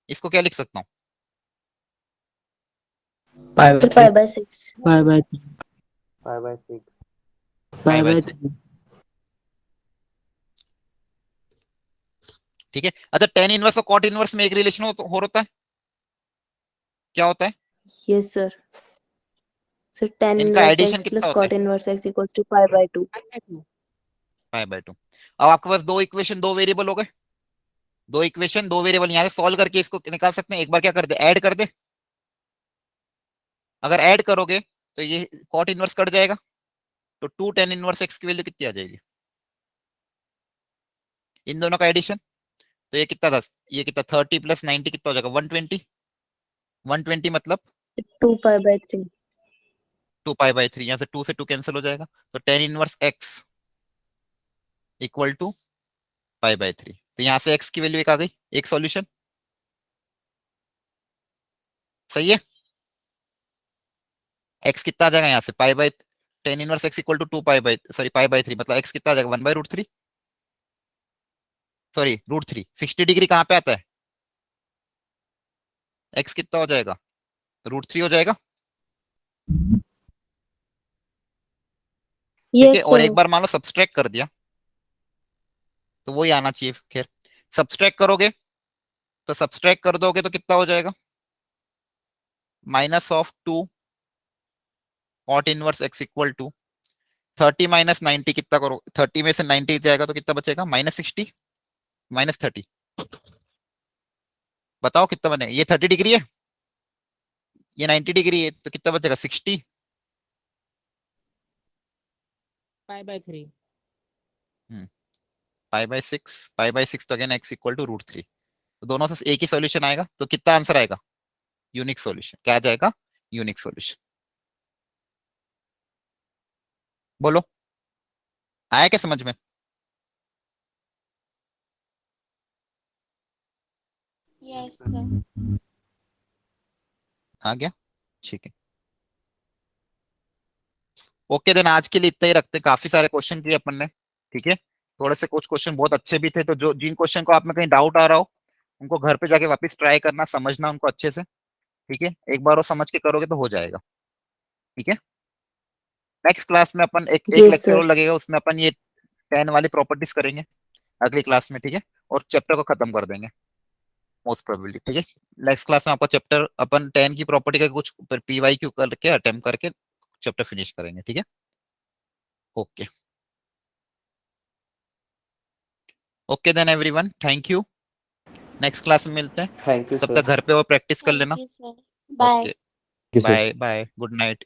A: इसको क्या लिख सकता हूँ?
B: Pi
F: Sir, 5/6.
B: By
E: 5/6
A: pi by
B: 3
A: 3। ठीक है। अच्छा, टेन इनवर्स और कॉट इनवर्स में एक रिलेशन हो होता है, क्या होता है?
F: Yes, sir. So tan
A: इनका
F: inverse
A: एडिशन
F: x plus
A: कितना होता है?
F: cot inverse x equals to pi/2.
A: Pi by 2। अब आपके पास दो इक्वेशन, दो वेरिएबल हो गए। दो इक्वेशन, दो वेरिएबल, यहां से सॉल्व करके इसको निकाल सकते हैं। एक बार क्या कर दे? ऐड कर दे। अगर ऐड करोगे तो ये कॉट इनवर्स कट जाएगा, तो 2 टेन इनवर्स एक्स की वैल्यू कितनी आ जाएगी? इन दोनों का एडिशन तो ये कितना था? ये कितना? 30 प्लस 90 कितना हो जाएगा? 120। 120 मतलब
F: 2 pi/3.
A: 2 pi by 3। यहां से 2 से 2 कैंसिल हो जाएगा, तो tan inverse x equal to pi by 3। तो यहां से एक्स की वैल्यू एक आ गई, एक सॉल्यूशन। सही है। एक्स कितना आ जाएगा यहाँ से? Pi by tan inverse x equal to 2 pi by, sorry pi by 3 मतलब एक्स कितना आ जाएगा? 1/√3। सॉरी √3। 60 डिग्री कहाँ पे आता है? एक्स कितना हो जाएगा? √3 हो जाएगा। ठीक है।
F: Yes,
A: और एक
F: sir.
A: बार मान लो सब्सट्रैक्ट कर दिया तो वही आना चाहिए। खैर, सब्सट्रैक्ट करोगे तो सब्सट्रैक्ट कर दोगे तो कितना हो जाएगा? -2 cot inverse x equal to 30 minus 90 कितना करो? 30 में से 90 जाएगा तो कितना बचेगा? -60 -30। बताओ कितना बनेगा? ये 30 डिग्री है, ये 90 डिग्री है, तो कितना बचेगा? 60।
D: pi/3।
A: पाई बाय 6 तो अगेन एक्स इक्वल टू √3। तो दोनों से एक ही सॉल्यूशन आएगा, तो कितना आंसर आएगा? Unique solution. क्या आ जाएगा? Unique solution. बोलो, आया क्या समझ में?
G: Yes sir.
A: आ गया, ठीक है। ओके देन आज के लिए इतना ही रखते हैं, काफी सारे क्वेश्चन किए अपन ने, ठीक है। थोड़े से कुछ क्वेश्चन बहुत अच्छे भी थे, तो जो जिन क्वेश्चन को आप में कहीं डाउट आ रहा हो उनको घर पे जाके वापस ट्राई करना, समझना उनको अच्छे से, ठीक है। एक बार वो समझ के करोगे तो हो जाएगा, ठीक है। नेक्स्ट क्लास में अपन एक
F: Yes,
A: लेक्चर
F: sir.
A: और लगेगा, उसमें अपन ये 10 वाली प्रॉपर्टीज करेंगे अगली क्लास में, ठीक है। और चैप्टर को खत्म कर देंगे मोस्ट प्रोबेबली, ठीक है। नेक्स्ट क्लास में आपका चैप्टर अपन 10 की प्रॉपर्टी का कुछ PYQ करके अटेम्प्ट करके चैप्टर फिनिश करेंगे, ठीक है। Okay okay then everyone, thank you. Next class में मिलते हैं,
C: थैंक यू
A: तब
C: सर।
A: तक घर पे और प्रैक्टिस कर लेना।
G: Thank you sir. Bye.
A: Okay, bye bye, good night.